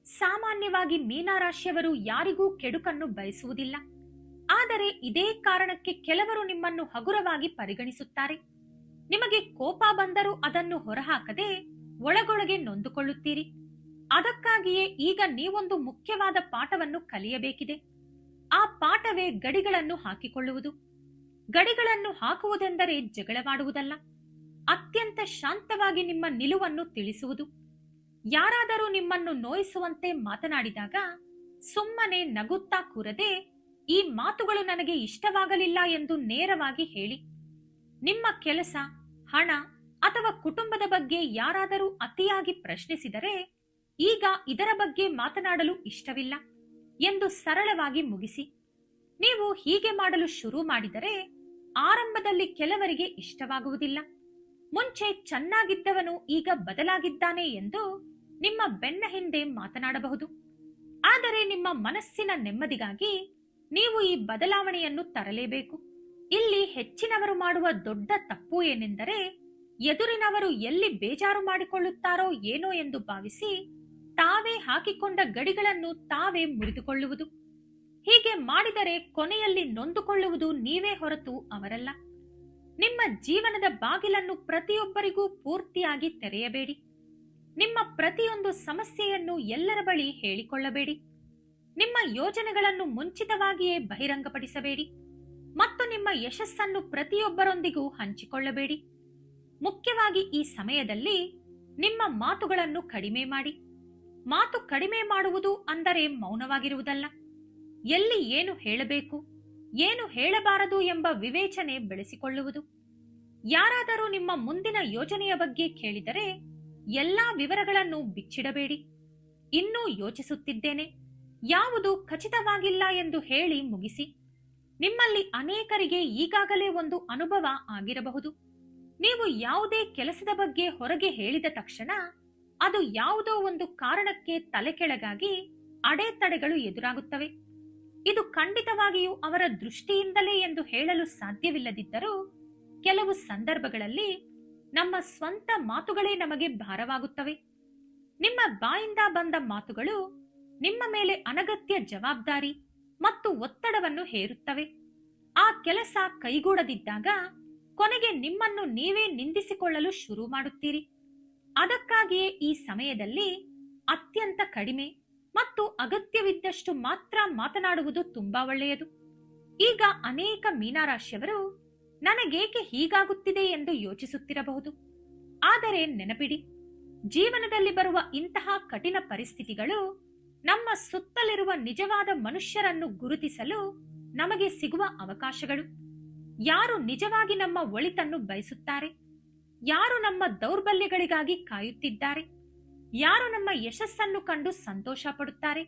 ಸಾಮಾನ್ಯವಾಗಿ ಮೀನರಾಶಿಯವರು ಯಾರಿಗೂ ಕೆಡುಕನ್ನು ಬಯಸುವುದಿಲ್ಲ. ಆದರೆ ಇದೇ ಕಾರಣಕ್ಕೆ ಕೆಲವರು ನಿಮ್ಮನ್ನು ಹಗುರವಾಗಿ ಪರಿಗಣಿಸುತ್ತಾರೆ. ನಿಮಗೆ ಕೋಪ ಬಂದರೂ ಅದನ್ನು ಹೊರಹಾಕದೆ ಒಳಗೊಳಗೆ ನೊಂದುಕೊಳ್ಳುತ್ತೀರಿ. ಅದಕ್ಕಾಗಿಯೇ ಈಗ ನೀವೊಂದು ಮುಖ್ಯವಾದ ಪಾಠವನ್ನು ಕಲಿಯಬೇಕಿದೆ. ಆ ಪಾಠವೇ ಗಡಿಗಳನ್ನು ಹಾಕಿಕೊಳ್ಳುವುದು. ಗಡಿಗಳನ್ನು ಹಾಕುವುದೆಂದರೆ ಜಗಳವಾಡುವುದಲ್ಲ, ಅತ್ಯಂತ ಶಾಂತವಾಗಿ ನಿಮ್ಮ ನಿಲುವನ್ನು ತಿಳಿಸುವುದು. ಯಾರಾದರೂ ನಿಮ್ಮನ್ನು ನೋಯಿಸುವಂತೆ ಮಾತನಾಡಿದಾಗ ಸುಮ್ಮನೆ ನಗುತ್ತಾ ಕೂರದೆ, ಈ ಮಾತುಗಳು ನನಗೆ ಇಷ್ಟವಾಗಲಿಲ್ಲ ಎಂದು ನೇರವಾಗಿ ಹೇಳಿ. ನಿಮ್ಮ ಕೆಲಸ, ಹಣ ಅಥವಾ ಕುಟುಂಬದ ಬಗ್ಗೆ ಯಾರಾದರೂ ಅತಿಯಾಗಿ ಪ್ರಶ್ನಿಸಿದರೆ, ಈಗ ಇದರ ಬಗ್ಗೆ ಮಾತನಾಡಲು ಇಷ್ಟವಿಲ್ಲ ಎಂದು ಸರಳವಾಗಿ ಮುಗಿಸಿ. ನೀವು ಹೀಗೆ ಮಾಡಲು ಶುರು ಮಾಡಿದರೆ ಆರಂಭದಲ್ಲಿ ಕೆಲವರಿಗೆ ಇಷ್ಟವಾಗುವುದಿಲ್ಲ. ಮುಂಚೆ ಚೆನ್ನಾಗಿದ್ದವನು ಈಗ ಬದಲಾಗಿದ್ದಾನೆ ಎಂದು ನಿಮ್ಮ ಬೆನ್ನ ಹಿಂದೆ ಮಾತನಾಡಬಹುದು. ಆದರೆ ನಿಮ್ಮ ಮನಸ್ಸಿನ ನೆಮ್ಮದಿಗಾಗಿ ನೀವು ಈ ಬದಲಾವಣೆಯನ್ನು ತರಲೇಬೇಕು. ಇಲ್ಲಿ ಹೆಚ್ಚಿನವರು ಮಾಡುವ ದೊಡ್ಡ ತಪ್ಪು ಏನೆಂದರೆ, ಎದುರಿನವರು ಎಲ್ಲಿ ಬೇಜಾರು ಮಾಡಿಕೊಳ್ಳುತ್ತಾರೋ ಏನೋ ಎಂದು ಭಾವಿಸಿ ತಾವೇ ಹಾಕಿಕೊಂಡ ಗಡಿಗಳನ್ನು ತಾವೇ ಮುರಿದುಕೊಳ್ಳುವುದು. ಹೀಗೆ ಮಾಡಿದರೆ ಕೊನೆಯಲ್ಲಿ ನೊಂದುಕೊಳ್ಳುವುದು ನೀವೇ ಹೊರತು ಅವರಲ್ಲ. ನಿಮ್ಮ ಜೀವನದ ಬಾಗಿಲನ್ನು ಪ್ರತಿಯೊಬ್ಬರಿಗೂ ಪೂರ್ತಿಯಾಗಿ ತೆರೆಯಬೇಡಿ. ನಿಮ್ಮ ಪ್ರತಿಯೊಂದು ಸಮಸ್ಯೆಯನ್ನು ಎಲ್ಲರ ಬಳಿ ಹೇಳಿಕೊಳ್ಳಬೇಡಿ. ನಿಮ್ಮ ಯೋಜನೆಗಳನ್ನು ಮುಂಚಿತವಾಗಿಯೇ ಬಹಿರಂಗಪಡಿಸಬೇಡಿ ಮತ್ತು ನಿಮ್ಮ ಯಶಸ್ಸನ್ನು ಪ್ರತಿಯೊಬ್ಬರೊಂದಿಗೂ ಹಂಚಿಕೊಳ್ಳಬೇಡಿ. ಮುಖ್ಯವಾಗಿ ಈ ಸಮಯದಲ್ಲಿ ನಿಮ್ಮ ಮಾತುಗಳನ್ನು ಕಡಿಮೆ ಮಾಡಿ. ಮಾತು ಕಡಿಮೆ ಮಾಡುವುದು ಅಂದರೆ ಮೌನವಾಗಿರುವುದಲ್ಲ. ಎಲ್ಲಿ ಏನು ಹೇಳಬೇಕು, ಏನು ಹೇಳಬಾರದು ಎಂಬ ವಿವೇಚನೆ ಬೆಳೆಸಿಕೊಳ್ಳುವುದು. ಯಾರಾದರೂ ನಿಮ್ಮ ಮುಂದಿನ ಯೋಜನೆಯ ಬಗ್ಗೆ ಕೇಳಿದರೆ ಎಲ್ಲಾ ವಿವರಗಳನ್ನು ಬಿಚ್ಚಿಡಬೇಡಿ. ಇನ್ನೂ ಯೋಚಿಸುತ್ತಿದ್ದೇನೆ, ಯಾವುದು ಖಚಿತವಾಗಿಲ್ಲ ಎಂದು ಹೇಳಿ ಮುಗಿಸಿ. ನಿಮ್ಮಲ್ಲಿ ಅನೇಕರಿಗೆ ಈಗಾಗಲೇ ಒಂದು ಅನುಭವ ಆಗಿರಬಹುದು. ನೀವು ಯಾವುದೇ ಕೆಲಸದ ಬಗ್ಗೆ ಹೊರಗೆ ಹೇಳಿದ ತಕ್ಷಣ ಅದು ಯಾವುದೋ ಒಂದು ಕಾರಣಕ್ಕೆ ತಲೆಕೆಳಗಾಗಿ ಅಡೆತಡೆಗಳು ಎದುರಾಗುತ್ತವೆ. ಇದು ಖಂಡಿತವಾಗಿಯೂ ಅವರ ದೃಷ್ಟಿಯಿಂದಲೇ ಎಂದು ಹೇಳಲು ಸಾಧ್ಯವಿಲ್ಲದಿದ್ದರೂ ಕೆಲವು ಸಂದರ್ಭಗಳಲ್ಲಿ ನಮ್ಮ ಸ್ವಂತ ಮಾತುಗಳೇ ನಮಗೆ ಭಾರವಾಗುತ್ತವೆ. ನಿಮ್ಮ ಬಾಯಿಂದ ಬಂದ ಮಾತುಗಳು ನಿಮ್ಮ ಮೇಲೆ ಅನಗತ್ಯ ಜವಾಬ್ದಾರಿ ಮತ್ತು ಒತ್ತಡವನ್ನು ಹೇರುತ್ತವೆ. ಆ ಕೆಲಸ ಕೈಗೂಡದಿದ್ದಾಗ ಕೊನೆಗೆ ನಿಮ್ಮನ್ನು ನೀವೇ ನಿಂದಿಸಿಕೊಳ್ಳಲು ಶುರು ಮಾಡುತ್ತೀರಿ. ಅದಕ್ಕಾಗಿಯೇ ಈ ಸಮಯದಲ್ಲಿ ಅತ್ಯಂತ ಕಡಿಮೆ ಮತ್ತು ಅಗತ್ಯವಿದ್ದಷ್ಟು ಮಾತ್ರ ಮಾತನಾಡುವುದು ತುಂಬಾ ಒಳ್ಳೆಯದು. ಈಗ ಅನೇಕ ಮೀನರಾಶಿಯವರು ನನಗೇಕೆ ಹೀಗಾಗುತ್ತಿದೆ ಎಂದು ಯೋಚಿಸುತ್ತಿರಬಹುದು. ಆದರೆ ನೆನಪಿಡಿ, ಜೀವನದಲ್ಲಿ ಬರುವ ಇಂತಹ ಕಠಿಣ ಪರಿಸ್ಥಿತಿಗಳು ನಮ್ಮ ಸುತ್ತಲಿರುವ ನಿಜವಾದ ಮನುಷ್ಯರನ್ನು ಗುರುತಿಸಲು ನಮಗೆ ಸಿಗುವ ಅವಕಾಶಗಳು. ಯಾರು ನಿಜವಾಗಿ ನಮ್ಮ ಒಳಿತನ್ನು ಬಯಸುತ್ತಾರೆ, ಯಾರು ನಮ್ಮ ದೌರ್ಬಲ್ಯಗಳಿಗಾಗಿ ಕಾಯುತ್ತಿದ್ದಾರೆ, ಯಾರು ನಮ್ಮ ಯಶಸ್ಸನ್ನು ಕಂಡು ಸಂತೋಷ ಪಡುತ್ತಾರೆ,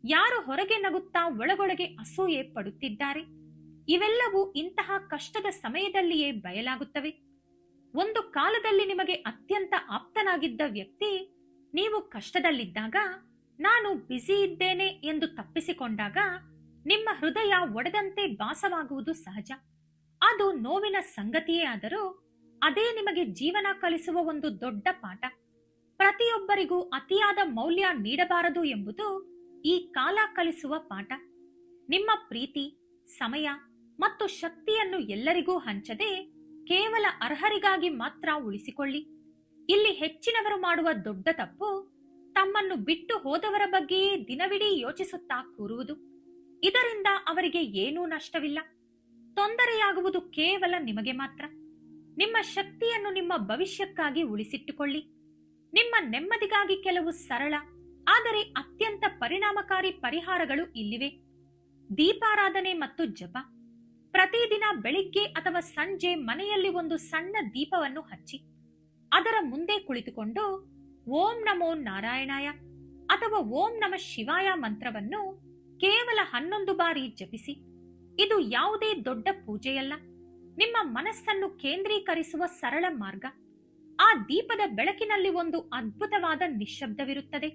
ಯಾರು ಹೊರಗೆ ನಗುತ್ತಾ ಒಳಗೊಳಗೆ ಅಸೂಯೆ ಪಡುತ್ತಿದ್ದಾರೆ, ಇವೆಲ್ಲವೂ ಇಂತಹ ಕಷ್ಟದ ಸಮಯದಲ್ಲಿಯೇ ಬಯಲಾಗುತ್ತವೆ. ಒಂದು ಕಾಲದಲ್ಲಿ ನಿಮಗೆ ಅತ್ಯಂತ ಆಪ್ತನಾಗಿದ್ದ ವ್ಯಕ್ತಿ ನೀವು ಕಷ್ಟದಲ್ಲಿದ್ದಾಗ ನಾನು ಬ್ಯುಸಿ ಇದ್ದೇನೆ ಎಂದು ತಪ್ಪಿಸಿಕೊಂಡಾಗ ನಿಮ್ಮ ಹೃದಯ ಒಡೆದಂತೆ ಭಾಸವಾಗುವುದು ಸಹಜ. ಅದು ನೋವಿನ ಸಂಗತಿಯೇ ಆದರೂ ಅದೇ ನಿಮಗೆ ಜೀವನ ಕಲಿಸುವ ಒಂದು ದೊಡ್ಡ ಪಾಠ. ಪ್ರತಿಯೊಬ್ಬರಿಗೂ ಅತಿಯಾದ ಮೌಲ್ಯ ನೀಡಬಾರದು ಎಂಬುದು ಈ ಕಾಲ ಕಲಿಸುವ ಪಾಠ. ನಿಮ್ಮ ಪ್ರೀತಿ, ಸಮಯ ಮತ್ತು ಶಕ್ತಿಯನ್ನು ಎಲ್ಲರಿಗೂ ಹಂಚದೆ ಕೇವಲ ಅರ್ಹರಿಗಾಗಿ ಮಾತ್ರ ಉಳಿಸಿಕೊಳ್ಳಿ. ಇಲ್ಲಿ ಹೆಚ್ಚಿನವರು ಮಾಡುವ ದೊಡ್ಡ ತಪ್ಪು ತಮ್ಮನ್ನು ಬಿಟ್ಟು ಹೋದವರ ಬಗ್ಗೆಯೇ ದಿನವಿಡೀ ಯೋಚಿಸುತ್ತಾ ಕೂರುವುದು. ಇದರಿಂದ ಅವರಿಗೆ ಏನೂ ನಷ್ಟವಿಲ್ಲ. ತೊಂದರೆಯಾಗುವುದು ಕೇವಲ ನಿಮಗೆ ಮಾತ್ರ. ನಿಮ್ಮ ಶಕ್ತಿಯನ್ನು ನಿಮ್ಮ ಭವಿಷ್ಯಕ್ಕಾಗಿ ಉಳಿಸಿಟ್ಟುಕೊಳ್ಳಿ. ನಿಮ್ಮ ನೆಮ್ಮದಿಗಾಗಿ ಕೆಲವು ಸರಳ ಆದರೆ ಅತ್ಯಂತ ಪರಿಣಾಮಕಾರಿ ಪರಿಹಾರಗಳು ಇಲ್ಲಿವೆ. ದೀಪಾರಾಧನೆ ಮತ್ತು ಜಪ. ಪ್ರತಿದಿನ ಬೆಳಿಗ್ಗೆ ಅಥವಾ ಸಂಜೆ ಮನೆಯಲ್ಲಿ ಒಂದು ಸಣ್ಣ ದೀಪವನ್ನು ಹಚ್ಚಿ ಅದರ ಮುಂದೆ ಕುಳಿತುಕೊಂಡು ಓಂ ನಮೋ ನಾರಾಯಣಾಯ ಅಥವಾ ಓಂ ನಮ ಶಿವಾಯ ಮಂತ್ರವನ್ನು ಕೇವಲ 11 ಬಾರಿ ಜಪಿಸಿ. ಇದು ಯಾವುದೇ ದೊಡ್ಡ ಪೂಜೆಯಲ್ಲ, ನಿಮ್ಮ ಮನಸ್ಸನ್ನು ಕೇಂದ್ರೀಕರಿಸುವ ಸರಳ ಮಾರ್ಗ. ಆ ದೀಪದ ಬೆಳಕಿನಲ್ಲಿ ಒಂದು ಅದ್ಭುತವಾದ ನಿಶ್ಶಬ್ದವಿರುತ್ತದೆ.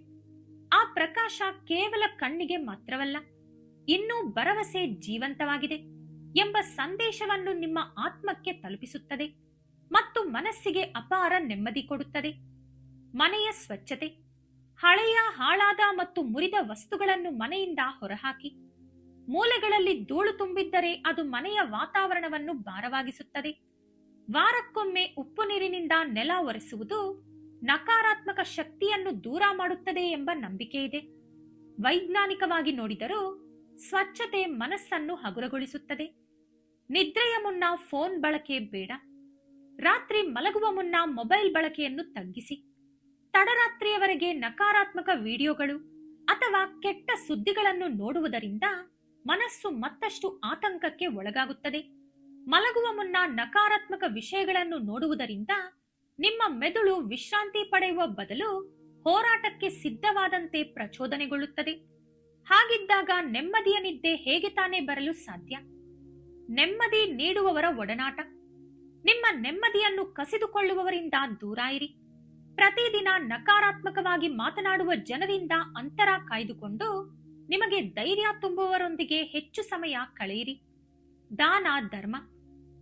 ಆ ಪ್ರಕಾಶ ಕೇವಲ ಕಣ್ಣಿಗೆ ಮಾತ್ರವಲ್ಲ, ಇನ್ನೂ ಭರವಸೆ ಜೀವಂತವಾಗಿದೆ ಎಂಬ ಸಂದೇಶವನ್ನು ನಿಮ್ಮ ಆತ್ಮಕ್ಕೆ ತಲುಪಿಸುತ್ತದೆ ಮತ್ತು ಮನಸ್ಸಿಗೆ ಅಪಾರ ನೆಮ್ಮದಿ ಕೊಡುತ್ತದೆ. ಮನೆಯ ಸ್ವಚ್ಛತೆ. ಹಳೆಯ, ಹಾಳಾದ ಮತ್ತು ಮುರಿದ ವಸ್ತುಗಳನ್ನು ಮನೆಯಿಂದ ಹೊರಹಾಕಿ. ಮೂಲೆಗಳಲ್ಲಿ ಧೂಳು ತುಂಬಿದ್ದರೆ ಅದು ಮನೆಯ ವಾತಾವರಣವನ್ನು ಭಾರವಾಗಿಸುತ್ತದೆ. ವಾರಕ್ಕೊಮ್ಮೆ ಉಪ್ಪು ನೀರಿನಿಂದ ನೆಲ ಒರೆಸುವುದು ನಕಾರಾತ್ಮಕ ಶಕ್ತಿಯನ್ನು ದೂರ ಮಾಡುತ್ತದೆ ಎಂಬ ನಂಬಿಕೆ ಇದೆ. ವೈಜ್ಞಾನಿಕವಾಗಿ ನೋಡಿದರೂ ಸ್ವಚ್ಛತೆ ಮನಸ್ಸನ್ನು ಹಗುರಗೊಳಿಸುತ್ತದೆ. ನಿದ್ರೆಯ ಮುನ್ನ ಫೋನ್ ಬಳಕೆ ಬೇಡ. ರಾತ್ರಿ ಮಲಗುವ ಮುನ್ನ ಮೊಬೈಲ್ ಬಳಕೆಯನ್ನು ತಗ್ಗಿಸಿ. ತಡರಾತ್ರಿಯವರೆಗೆ ನಕಾರಾತ್ಮಕ ವಿಡಿಯೋಗಳು ಅಥವಾ ಕೆಟ್ಟ ಸುದ್ದಿಗಳನ್ನು ನೋಡುವುದರಿಂದ ಮನಸ್ಸು ಮತ್ತಷ್ಟು ಆತಂಕಕ್ಕೆ ಒಳಗಾಗುತ್ತದೆ. ಮಲಗುವ ಮುನ್ನ ನಕಾರಾತ್ಮಕ ವಿಷಯಗಳನ್ನು ನೋಡುವುದರಿಂದ ನಿಮ್ಮ ಮೆದುಳು ವಿಶ್ರಾಂತಿ ಪಡೆಯುವ ಬದಲು ಹೋರಾಟಕ್ಕೆ ಸಿದ್ಧವಾದಂತೆ ಪ್ರಚೋದನೆಗೊಳ್ಳುತ್ತದೆ. ಹಾಗಿದ್ದಾಗ ನೆಮ್ಮದಿಯ ನಿದ್ದೆ ಹೇಗೆ ತಾನೇ ಬರಲು ಸಾಧ್ಯ? ನೆಮ್ಮದಿ ನೀಡುವವರ ಒಡನಾಟ. ನಿಮ್ಮ ನೆಮ್ಮದಿಯನ್ನು ಕಸಿದುಕೊಳ್ಳುವವರಿಂದ ದೂರ ಇರಿ. ಪ್ರತಿದಿನ ನಕಾರಾತ್ಮಕವಾಗಿ ಮಾತನಾಡುವ ಜನರಿಂದ ಅಂತರ ಕಾಯ್ದುಕೊಂಡು ನಿಮಗೆ ಧೈರ್ಯ ತುಂಬುವವರೊಂದಿಗೆ ಹೆಚ್ಚು ಸಮಯ ಕಳೆಯಿರಿ. ದಾನ, ಧರ್ಮ.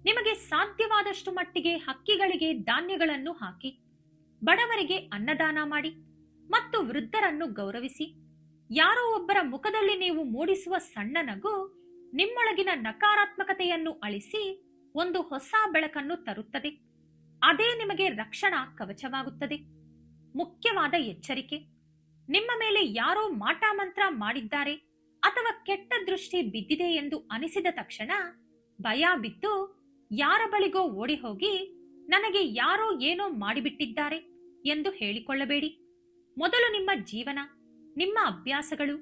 ನಿಮಗೆ ಸಾಧ್ಯವಾದಷ್ಟು ಮಟ್ಟಿಗೆ ಹಕ್ಕಿಗಳಿಗೆ ಧಾನ್ಯಗಳನ್ನು ಹಾಕಿ, ಬಡವರಿಗೆ ಅನ್ನದಾನ ಮಾಡಿ ಮತ್ತು ವೃದ್ಧರನ್ನು ಗೌರವಿಸಿ. ಯಾರೋ ಒಬ್ಬರ ಮುಖದಲ್ಲಿ ನೀವು ಮೂಡಿಸುವ ಸಣ್ಣ ನಗು ನಿಮ್ಮೊಳಗಿನ ನಕಾರಾತ್ಮಕತೆಯನ್ನು ಅಳಿಸಿ ಒಂದು ಹೊಸ ಬೆಳಕನ್ನು ತರುತ್ತದೆ. ಅದೇ ನಿಮಗೆ ರಕ್ಷಣಾ ಕವಚವಾಗುತ್ತದೆ. ಮುಖ್ಯವಾದ ಎಚ್ಚರಿಕೆ: ನಿಮ್ಮ ಮೇಲೆ ಯಾರೋ ಮಾಟಮಂತ್ರ ಮಾಡಿದ್ದಾರೆ ಅಥವಾ ಕೆಟ್ಟ ದೃಷ್ಟಿ ಬಿದ್ದಿದೆ ಎಂದು ಅನಿಸಿದ ತಕ್ಷಣ ಭಯ ಬಿದ್ದು ಯಾರ ಬಳಿಗೋ ಓಡಿ ಹೋಗಿ ನನಗೆ ಯಾರೋ ಏನೋ ಮಾಡಿಬಿಟ್ಟಿದ್ದಾರೆ ಎಂದು ಹೇಳಿಕೊಳ್ಳಬೇಡಿ. ಮೊದಲು ನಿಮ್ಮ ಜೀವನ, ನಿಮ್ಮ ಅಭ್ಯಾಸಗಳು,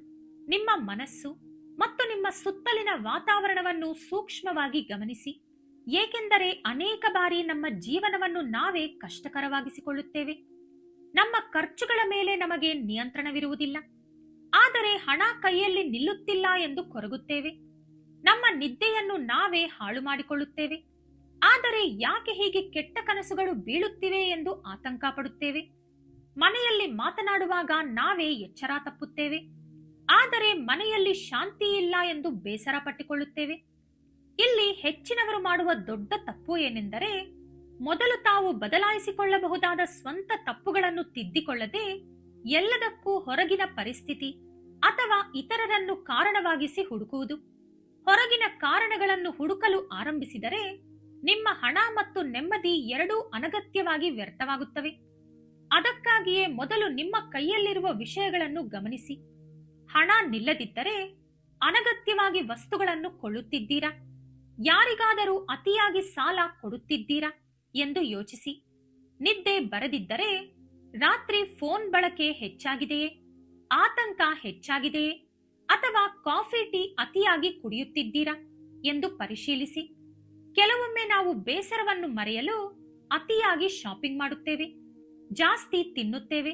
ನಿಮ್ಮ ಮನಸ್ಸು ಮತ್ತು ನಿಮ್ಮ ಸುತ್ತಲಿನ ವಾತಾವರಣವನ್ನು ಸೂಕ್ಷ್ಮವಾಗಿ ಗಮನಿಸಿ. ಏಕೆಂದರೆ ಅನೇಕ ಬಾರಿ ನಮ್ಮ ಜೀವನವನ್ನು ನಾವೇ ಕಷ್ಟಕರವಾಗಿಸಿಕೊಳ್ಳುತ್ತೇವೆ. ನಮ್ಮ ಖರ್ಚುಗಳ ಮೇಲೆ ನಮಗೆ ನಿಯಂತ್ರಣವಿರುವುದಿಲ್ಲ, ಆದರೆ ಹಣ ಕೈಯಲ್ಲಿ ನಿಲ್ಲುತ್ತಿಲ್ಲ ಎಂದು ಕೊರಗುತ್ತೇವೆ. ನಮ್ಮ ನಿದ್ದೆಯನ್ನು ನಾವೇ ಹಾಳು ಮಾಡಿಕೊಳ್ಳುತ್ತೇವೆ, ಆದರೆ ಯಾಕೆ ಹೀಗೆ ಕೆಟ್ಟ ಕನಸುಗಳು ಬೀಳುತ್ತಿವೆ ಎಂದು ಆತಂಕ ಪಡುತ್ತೇವೆ. ಮನೆಯಲ್ಲಿ ಮಾತನಾಡುವಾಗ ನಾವೇ ಎಚ್ಚರ ತಪ್ಪುತ್ತೇವೆ, ಆದರೆ ಮನೆಯಲ್ಲಿ ಶಾಂತಿ ಇಲ್ಲ ಎಂದು ಬೇಸರ ಪಟ್ಟುಕೊಳ್ಳುತ್ತೇವೆ. ಇಲ್ಲಿ ಹೆಚ್ಚಿನವರು ಮಾಡುವ ದೊಡ್ಡ ತಪ್ಪು ಏನೆಂದರೆ, ಮೊದಲು ತಾವು ಬದಲಾಯಿಸಿಕೊಳ್ಳಬಹುದಾದ ಸ್ವಂತ ತಪ್ಪುಗಳನ್ನು ತಿದ್ದಿಕೊಳ್ಳದೆ ಎಲ್ಲದಕ್ಕೂ ಹೊರಗಿನ ಪರಿಸ್ಥಿತಿ ಅಥವಾ ಇತರರನ್ನು ಕಾರಣವಾಗಿಸಿ ಹುಡುಕುವುದು. ಹೊರಗಿನ ಕಾರಣಗಳನ್ನು ಹುಡುಕಲು ಆರಂಭಿಸಿದರೆ ನಿಮ್ಮ ಹಣ ಮತ್ತು ನೆಮ್ಮದಿ ಎರಡೂ ಅನಗತ್ಯವಾಗಿ ವ್ಯರ್ಥವಾಗುತ್ತವೆ. ಅದಕ್ಕಾಗಿಯೇ ಮೊದಲು ನಿಮ್ಮ ಕೈಯಲ್ಲಿರುವ ವಿಷಯಗಳನ್ನು ಗಮನಿಸಿ. ಹಣ ನಿಲ್ಲದಿದ್ದರೆ ಅನಗತ್ಯವಾಗಿ ವಸ್ತುಗಳನ್ನು ಕೊಳ್ಳುತ್ತಿದ್ದೀರಾ? ಯಾರಿಗಾದರೂ ಅತಿಯಾಗಿ ಸಾಲ ಕೊಡುತ್ತಿದ್ದೀರಾ ಎಂದು ಯೋಚಿಸಿ. ನಿದ್ದೆ ಬರದಿದ್ದರೆ ರಾತ್ರಿ ಫೋನ್ ಬಳಕೆ ಹೆಚ್ಚಾಗಿದೆಯೇ, ಆತಂಕ ಹೆಚ್ಚಾಗಿದೆಯೇ, ಅಥವಾ ಕಾಫಿ ಟೀ ಅತಿಯಾಗಿ ಕುಡಿಯುತ್ತಿದ್ದೀರಾ ಎಂದು ಪರಿಶೀಲಿಸಿ. ಕೆಲವೊಮ್ಮೆ ನಾವು ಬೇಸರವನ್ನು ಮರೆಯಲು ಅತಿಯಾಗಿ ಶಾಪಿಂಗ್ ಮಾಡುತ್ತೇವೆ, ಜಾಸ್ತಿ ತಿನ್ನುತ್ತೇವೆ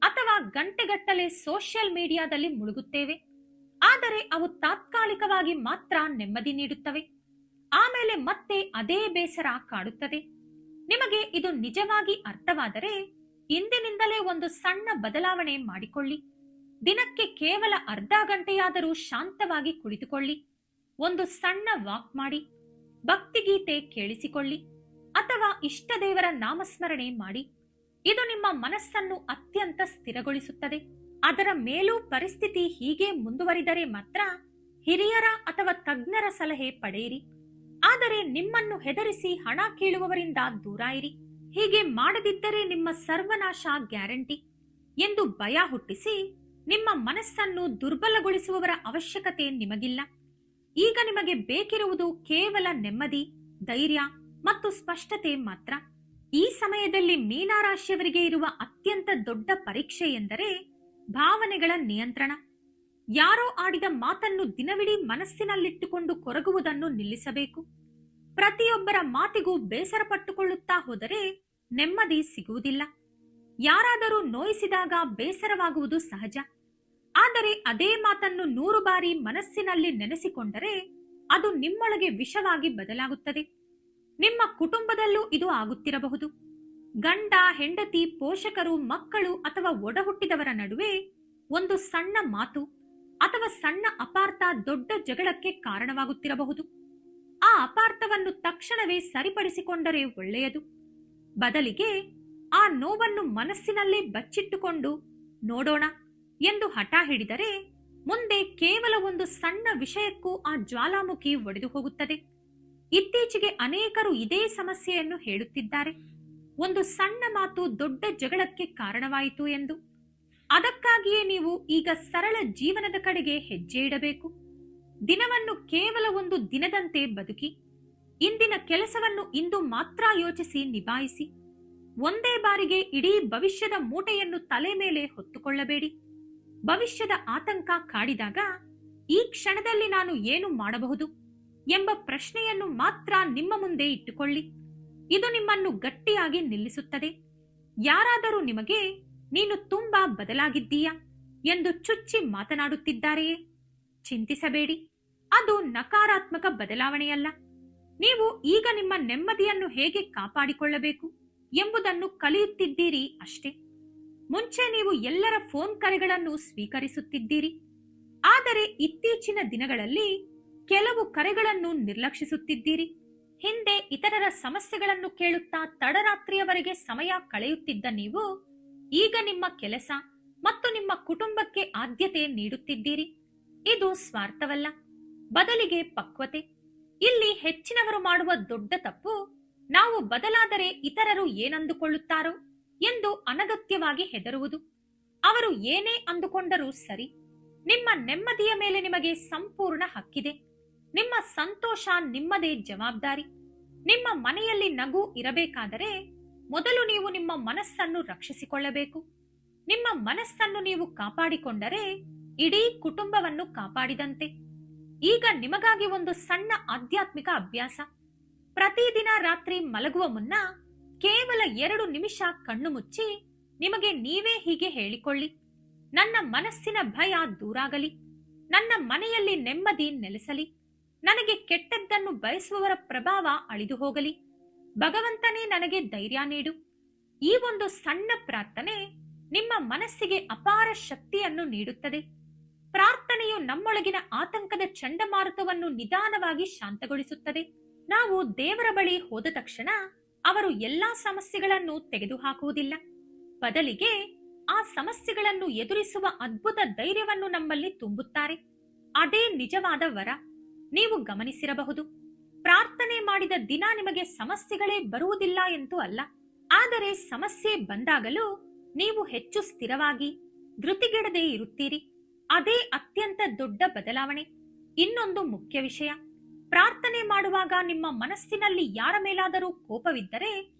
ಅಥವಾ ಗಂಟೆಗಟ್ಟಲೆ ಸೋಷಿಯಲ್ ಮೀಡಿಯಾದಲ್ಲಿ ಮುಳುಗುತ್ತೇವೆ. ಆದರೆ ಅವು ತಾತ್ಕಾಲಿಕವಾಗಿ ಮಾತ್ರ ನೆಮ್ಮದಿ ನೀಡುತ್ತವೆ, ಆಮೇಲೆ ಮತ್ತೆ ಅದೇ ಬೇಸರ ಕಾಡುತ್ತದೆ. ನಿಮಗೆ ಇದು ನಿಜವಾಗಿ ಅರ್ಥವಾದರೆ ಇಂದಿನಿಂದಲೇ ಒಂದು ಸಣ್ಣ ಬದಲಾವಣೆ ಮಾಡಿಕೊಳ್ಳಿ. ದಿನಕ್ಕೆ ಕೇವಲ ಅರ್ಧ ಗಂಟೆಯಾದರೂ ಶಾಂತವಾಗಿ ಕುಳಿತುಕೊಳ್ಳಿ. ಒಂದು ಸಣ್ಣ ವಾಕ್ ಮಾಡಿ, ಭಕ್ತಿಗೀತೆ ಕೇಳಿಸಿಕೊಳ್ಳಿ ಅಥವಾ ಇಷ್ಟ ದೇವರ ನಾಮಸ್ಮರಣೆ ಮಾಡಿ. ಇದು ನಿಮ್ಮ ಮನಸ್ಸನ್ನು ಅತ್ಯಂತ ಸ್ಥಿರಗೊಳಿಸುತ್ತದೆ. ಅದರ ಮೇಲೂ ಪರಿಸ್ಥಿತಿ ಹೀಗೆ ಮುಂದುವರಿದರೆ ಮಾತ್ರ ಹಿರಿಯರ ಅಥವಾ ತಜ್ಞರ ಸಲಹೆ ಪಡೆಯಿರಿ. ಆದರೆ ನಿಮ್ಮನ್ನು ಹೆದರಿಸಿ ಹಣ ಕೇಳುವವರಿಂದ ದೂರ ಇರಿ. ಹೀಗೆ ಮಾಡದಿದ್ದರೆ ನಿಮ್ಮ ಸರ್ವನಾಶ ಗ್ಯಾರಂಟಿ ಎಂದು ಭಯ ಹುಟ್ಟಿಸಿ ನಿಮ್ಮ ಮನಸ್ಸನ್ನು ದುರ್ಬಲಗೊಳಿಸುವವರ ಅವಶ್ಯಕತೆ ನಿಮಗಿಲ್ಲ. ಈಗ ನಿಮಗೆ ಬೇಕಿರುವುದು ಕೇವಲ ನೆಮ್ಮದಿ, ಧೈರ್ಯ ಮತ್ತು ಸ್ಪಷ್ಟತೆ ಮಾತ್ರ. ಈ ಸಮಯದಲ್ಲಿ ಮೀನರಾಶಿಯವರಿಗೆ ಇರುವ ಅತ್ಯಂತ ದೊಡ್ಡ ಪರೀಕ್ಷೆ ಎಂದರೆ ಭಾವನೆಗಳ ನಿಯಂತ್ರಣ. ಯಾರೋ ಆಡಿದ ಮಾತನ್ನು ದಿನವಿಡೀ ಮನಸ್ಸಿನಲ್ಲಿಟ್ಟುಕೊಂಡು ಕೊರಗುವುದನ್ನು ನಿಲ್ಲಿಸಬೇಕು. ಪ್ರತಿಯೊಬ್ಬರ ಮಾತಿಗೂ ಬೇಸರ ಪಟ್ಟುಕೊಳ್ಳುತ್ತಾ ಹೋದರೆ ನೆಮ್ಮದಿ ಸಿಗುವುದಿಲ್ಲ. ಯಾರಾದರೂ ನೋಯಿಸಿದಾಗ ಬೇಸರವಾಗುವುದು ಸಹಜ, ಆದರೆ ಅದೇ ಮಾತನ್ನು 100 ಬಾರಿ ಮನಸ್ಸಿನಲ್ಲಿ ನೆನೆಸಿಕೊಂಡರೆ ಅದು ನಿಮ್ಮೊಳಗೆ ವಿಷವಾಗಿ ಬದಲಾಗುತ್ತದೆ. ನಿಮ್ಮ ಕುಟುಂಬದಲ್ಲೂ ಇದು ಆಗುತ್ತಿರಬಹುದು. ಗಂಡ, ಹೆಂಡತಿ, ಪೋಷಕರು, ಮಕ್ಕಳು ಅಥವಾ ಒಡಹುಟ್ಟಿದವರ ನಡುವೆ ಒಂದು ಸಣ್ಣ ಮಾತು ಅಥವಾ ಸಣ್ಣ ಅಪಾರ್ಥ ದೊಡ್ಡ ಜಗಳಕ್ಕೆ ಕಾರಣವಾಗುತ್ತಿರಬಹುದು. ಆ ಅಪಾರ್ಥವನ್ನು ತಕ್ಷಣವೇ ಸರಿಪಡಿಸಿಕೊಂಡರೆ ಒಳ್ಳೆಯದು. ಬದಲಿಗೆ ಆ ನೋವನ್ನು ಮನಸ್ಸಿನಲ್ಲೇ ಬಚ್ಚಿಟ್ಟುಕೊಂಡು ನೋಡೋಣ ಎಂದು ಹಠ ಹಿಡಿದರೆ ಮುಂದೆ ಕೇವಲ ಒಂದು ಸಣ್ಣ ವಿಷಯಕ್ಕೂ ಆ ಜ್ವಾಲಾಮುಖಿ ಒಡೆದು ಹೋಗುತ್ತದೆ. ಇತ್ತೀಚೆಗೆ ಅನೇಕರು ಇದೇ ಸಮಸ್ಯೆಯನ್ನು ಹೇಳುತ್ತಿದ್ದಾರೆ. ಒಂದು ಸಣ್ಣ ಮಾತು ದೊಡ್ಡ ಜಗಳಕ್ಕೆ ಕಾರಣವಾಯಿತು ಎಂದು. ಅದಕ್ಕಾಗಿಯೇ ನೀವು ಈಗ ಸರಳ ಜೀವನದ ಕಡೆಗೆ ಹೆಜ್ಜೆ ಇಡಬೇಕು. ದಿನವನ್ನು ಕೇವಲ ಒಂದು ದಿನದಂತೆ ಬದುಕಿ. ಇಂದಿನ ಕೆಲಸವನ್ನು ಇಂದು ಮಾತ್ರ ಯೋಚಿಸಿ ನಿಭಾಯಿಸಿ. ಒಂದೇ ಬಾರಿಗೆ ಇಡೀ ಭವಿಷ್ಯದ ಮೂಟೆಯನ್ನು ತಲೆ ಮೇಲೆ ಹೊತ್ತುಕೊಳ್ಳಬೇಡಿ. ಭವಿಷ್ಯದ ಆತಂಕ ಕಾಡಿದಾಗ ಈ ಕ್ಷಣದಲ್ಲಿ ನಾನು ಏನು ಮಾಡಬಹುದು ಎಂಬ ಪ್ರಶ್ನೆಯನ್ನು ಮಾತ್ರ ನಿಮ್ಮ ಮುಂದೆ ಇಟ್ಟುಕೊಳ್ಳಿ. ಇದು ನಿಮ್ಮನ್ನು ಗಟ್ಟಿಯಾಗಿ ನಿಲ್ಲಿಸುತ್ತದೆ. ಯಾರಾದರೂ ನಿಮಗೆ ನೀನು ತುಂಬಾ ಬದಲಾಗಿದ್ದೀಯಾ ಎಂದು ಚುಚ್ಚಿ ಮಾತನಾಡುತ್ತಿದ್ದಾರೆಯೇ? ಚಿಂತಿಸಬೇಡಿ, ಅದು ನಕಾರಾತ್ಮಕ ಬದಲಾವಣೆಯಲ್ಲ. ನೀವು ಈಗ ನಿಮ್ಮ ನೆಮ್ಮದಿಯನ್ನು ಹೇಗೆ ಕಾಪಾಡಿಕೊಳ್ಳಬೇಕು ಎಂಬುದನ್ನು ಕಲಿಯುತ್ತಿದ್ದೀರಿ ಅಷ್ಟೇ. ಮುಂಚೆ ನೀವು ಎಲ್ಲರ ಫೋನ್ ಕರೆಗಳನ್ನು ಸ್ವೀಕರಿಸುತ್ತಿದ್ದೀರಿ, ಆದರೆ ಇತ್ತೀಚಿನ ದಿನಗಳಲ್ಲಿ ಕೆಲವು ಕರೆಗಳನ್ನು ನಿರ್ಲಕ್ಷಿಸುತ್ತಿದ್ದೀರಿ. ಹಿಂದೆ ಇತರರ ಸಮಸ್ಯೆಗಳನ್ನು ಕೇಳುತ್ತಾ ತಡರಾತ್ರಿಯವರೆಗೆ ಸಮಯ ಕಳೆಯುತ್ತಿದ್ದ ನೀವು ಈಗ ನಿಮ್ಮ ಕೆಲಸ ಮತ್ತು ನಿಮ್ಮ ಕುಟುಂಬಕ್ಕೆ ಆದ್ಯತೆ ನೀಡುತ್ತಿದ್ದೀರಿ. ಇದು ಸ್ವಾರ್ಥವಲ್ಲ, ಬದಲಿಗೆ ಪಕ್ವತೆ. ಇಲ್ಲಿ ಹೆಚ್ಚಿನವರು ಮಾಡುವ ದೊಡ್ಡ ತಪ್ಪು, ನಾವು ಬದಲಾದರೆ ಇತರರು ಏನಂದುಕೊಳ್ಳುತ್ತಾರೋ ಎಂದು ಅನಗತ್ಯವಾಗಿ ಹೆದರುವುದು. ಅವರು ಏನೇ ಅಂದುಕೊಂಡರೂ ಸರಿ, ನಿಮ್ಮ ನೆಮ್ಮದಿಯ ಮೇಲೆ ನಿಮಗೆ ಸಂಪೂರ್ಣ ಹಕ್ಕಿದೆ. ನಿಮ್ಮ ಸಂತೋಷ ನಿಮ್ಮದೇ ಜವಾಬ್ದಾರಿ. ನಿಮ್ಮ ಮನೆಯಲ್ಲಿ ನಗು ಇರಬೇಕಾದರೆ ಮೊದಲು ನೀವು ನಿಮ್ಮ ಮನಸ್ಸನ್ನು ರಕ್ಷಿಸಿಕೊಳ್ಳಬೇಕು. ನಿಮ್ಮ ಮನಸ್ಸನ್ನು ನೀವು ಕಾಪಾಡಿಕೊಂಡರೆ ಇಡೀ ಕುಟುಂಬವನ್ನು ಕಾಪಾಡಿದಂತೆ. ಈಗ ನಿಮಗಾಗಿ ಒಂದು ಸಣ್ಣ ಆಧ್ಯಾತ್ಮಿಕ ಅಭ್ಯಾಸ. ಪ್ರತಿದಿನ ರಾತ್ರಿ ಮಲಗುವ ಮುನ್ನ ಕೇವಲ 2 ನಿಮಿಷ ಕಣ್ಣು ಮುಚ್ಚಿ ನಿಮಗೆ ನೀವೇ ಹೀಗೆ ಹೇಳಿಕೊಳ್ಳಿ: ನನ್ನ ಮನಸ್ಸಿನ ಭಯ ದೂರಾಗಲಿ, ನನ್ನ ಮನೆಯಲ್ಲಿ ನೆಮ್ಮದಿ ನೆಲೆಸಲಿ, ನನಗೆ ಕೆಟ್ಟದ್ದನ್ನು ಬಯಸುವವರ ಪ್ರಭಾವ ಅಳಿದು ಹೋಗಲಿ, ಭಗವಂತನೇ ನನಗೆ ಧೈರ್ಯ ನೀಡು. ಈ ಒಂದು ಸಣ್ಣ ಪ್ರಾರ್ಥನೆ ನಿಮ್ಮ ಮನಸ್ಸಿಗೆ ಅಪಾರ ಶಕ್ತಿಯನ್ನು ನೀಡುತ್ತದೆ. ಪ್ರಾರ್ಥನೆಯು ನಮ್ಮೊಳಗಿನ ಆತಂಕದ ಚಂಡಮಾರುತವನ್ನು ನಿಧಾನವಾಗಿ ಶಾಂತಗೊಳಿಸುತ್ತದೆ. ನಾವು ದೇವರ ಬಳಿ ಹೋದ ತಕ್ಷಣ ಅವರು ಎಲ್ಲಾ ಸಮಸ್ಯೆಗಳನ್ನು ತೆಗೆದುಹಾಕುವುದಿಲ್ಲ. ಬದಲಿಗೆ ಆ ಸಮಸ್ಯೆಗಳನ್ನು ಎದುರಿಸುವ ಅದ್ಭುತ ಧೈರ್ಯವನ್ನು ನಮ್ಮಲ್ಲಿ ತುಂಬುತ್ತಾರೆ. ಅದೇ ನಿಜವಾದ ವರ. ನೀವು ಗಮನಿಸಿರಬಹುದು, ಪ್ರಾರ್ಥನೆ ಮಾಡಿದ ದಿನ ನಿಮಗೆ ಸಮಸ್ಯೆಗಳೇ ಬರುವುದಿಲ್ಲ ಎಂದು ಅಲ್ಲ, ಆದರೆ ಸಮಸ್ಯೆ ಬಂದಾಗಲೂ ನೀವು ಹೆಚ್ಚು ಸ್ಥಿರವಾಗಿ ಧೃತಿಗೆಡದೆ ಇರುತ್ತೀರಿ. ಅದೇ ಅತ್ಯಂತ ದೊಡ್ಡ ಬದಲಾವಣೆ. ಇನ್ನೊಂದು ಮುಖ್ಯ ವಿಷಯ, ಪ್ರಾರ್ಥನೆ ಮಾಡುವಾಗ ನಿಮ್ಮ ಮನಸ್ಸಿನಲ್ಲಿ ಯಾರ ಮೇಲಾದರೂ ಕೋಪವಿದ್ದರೆ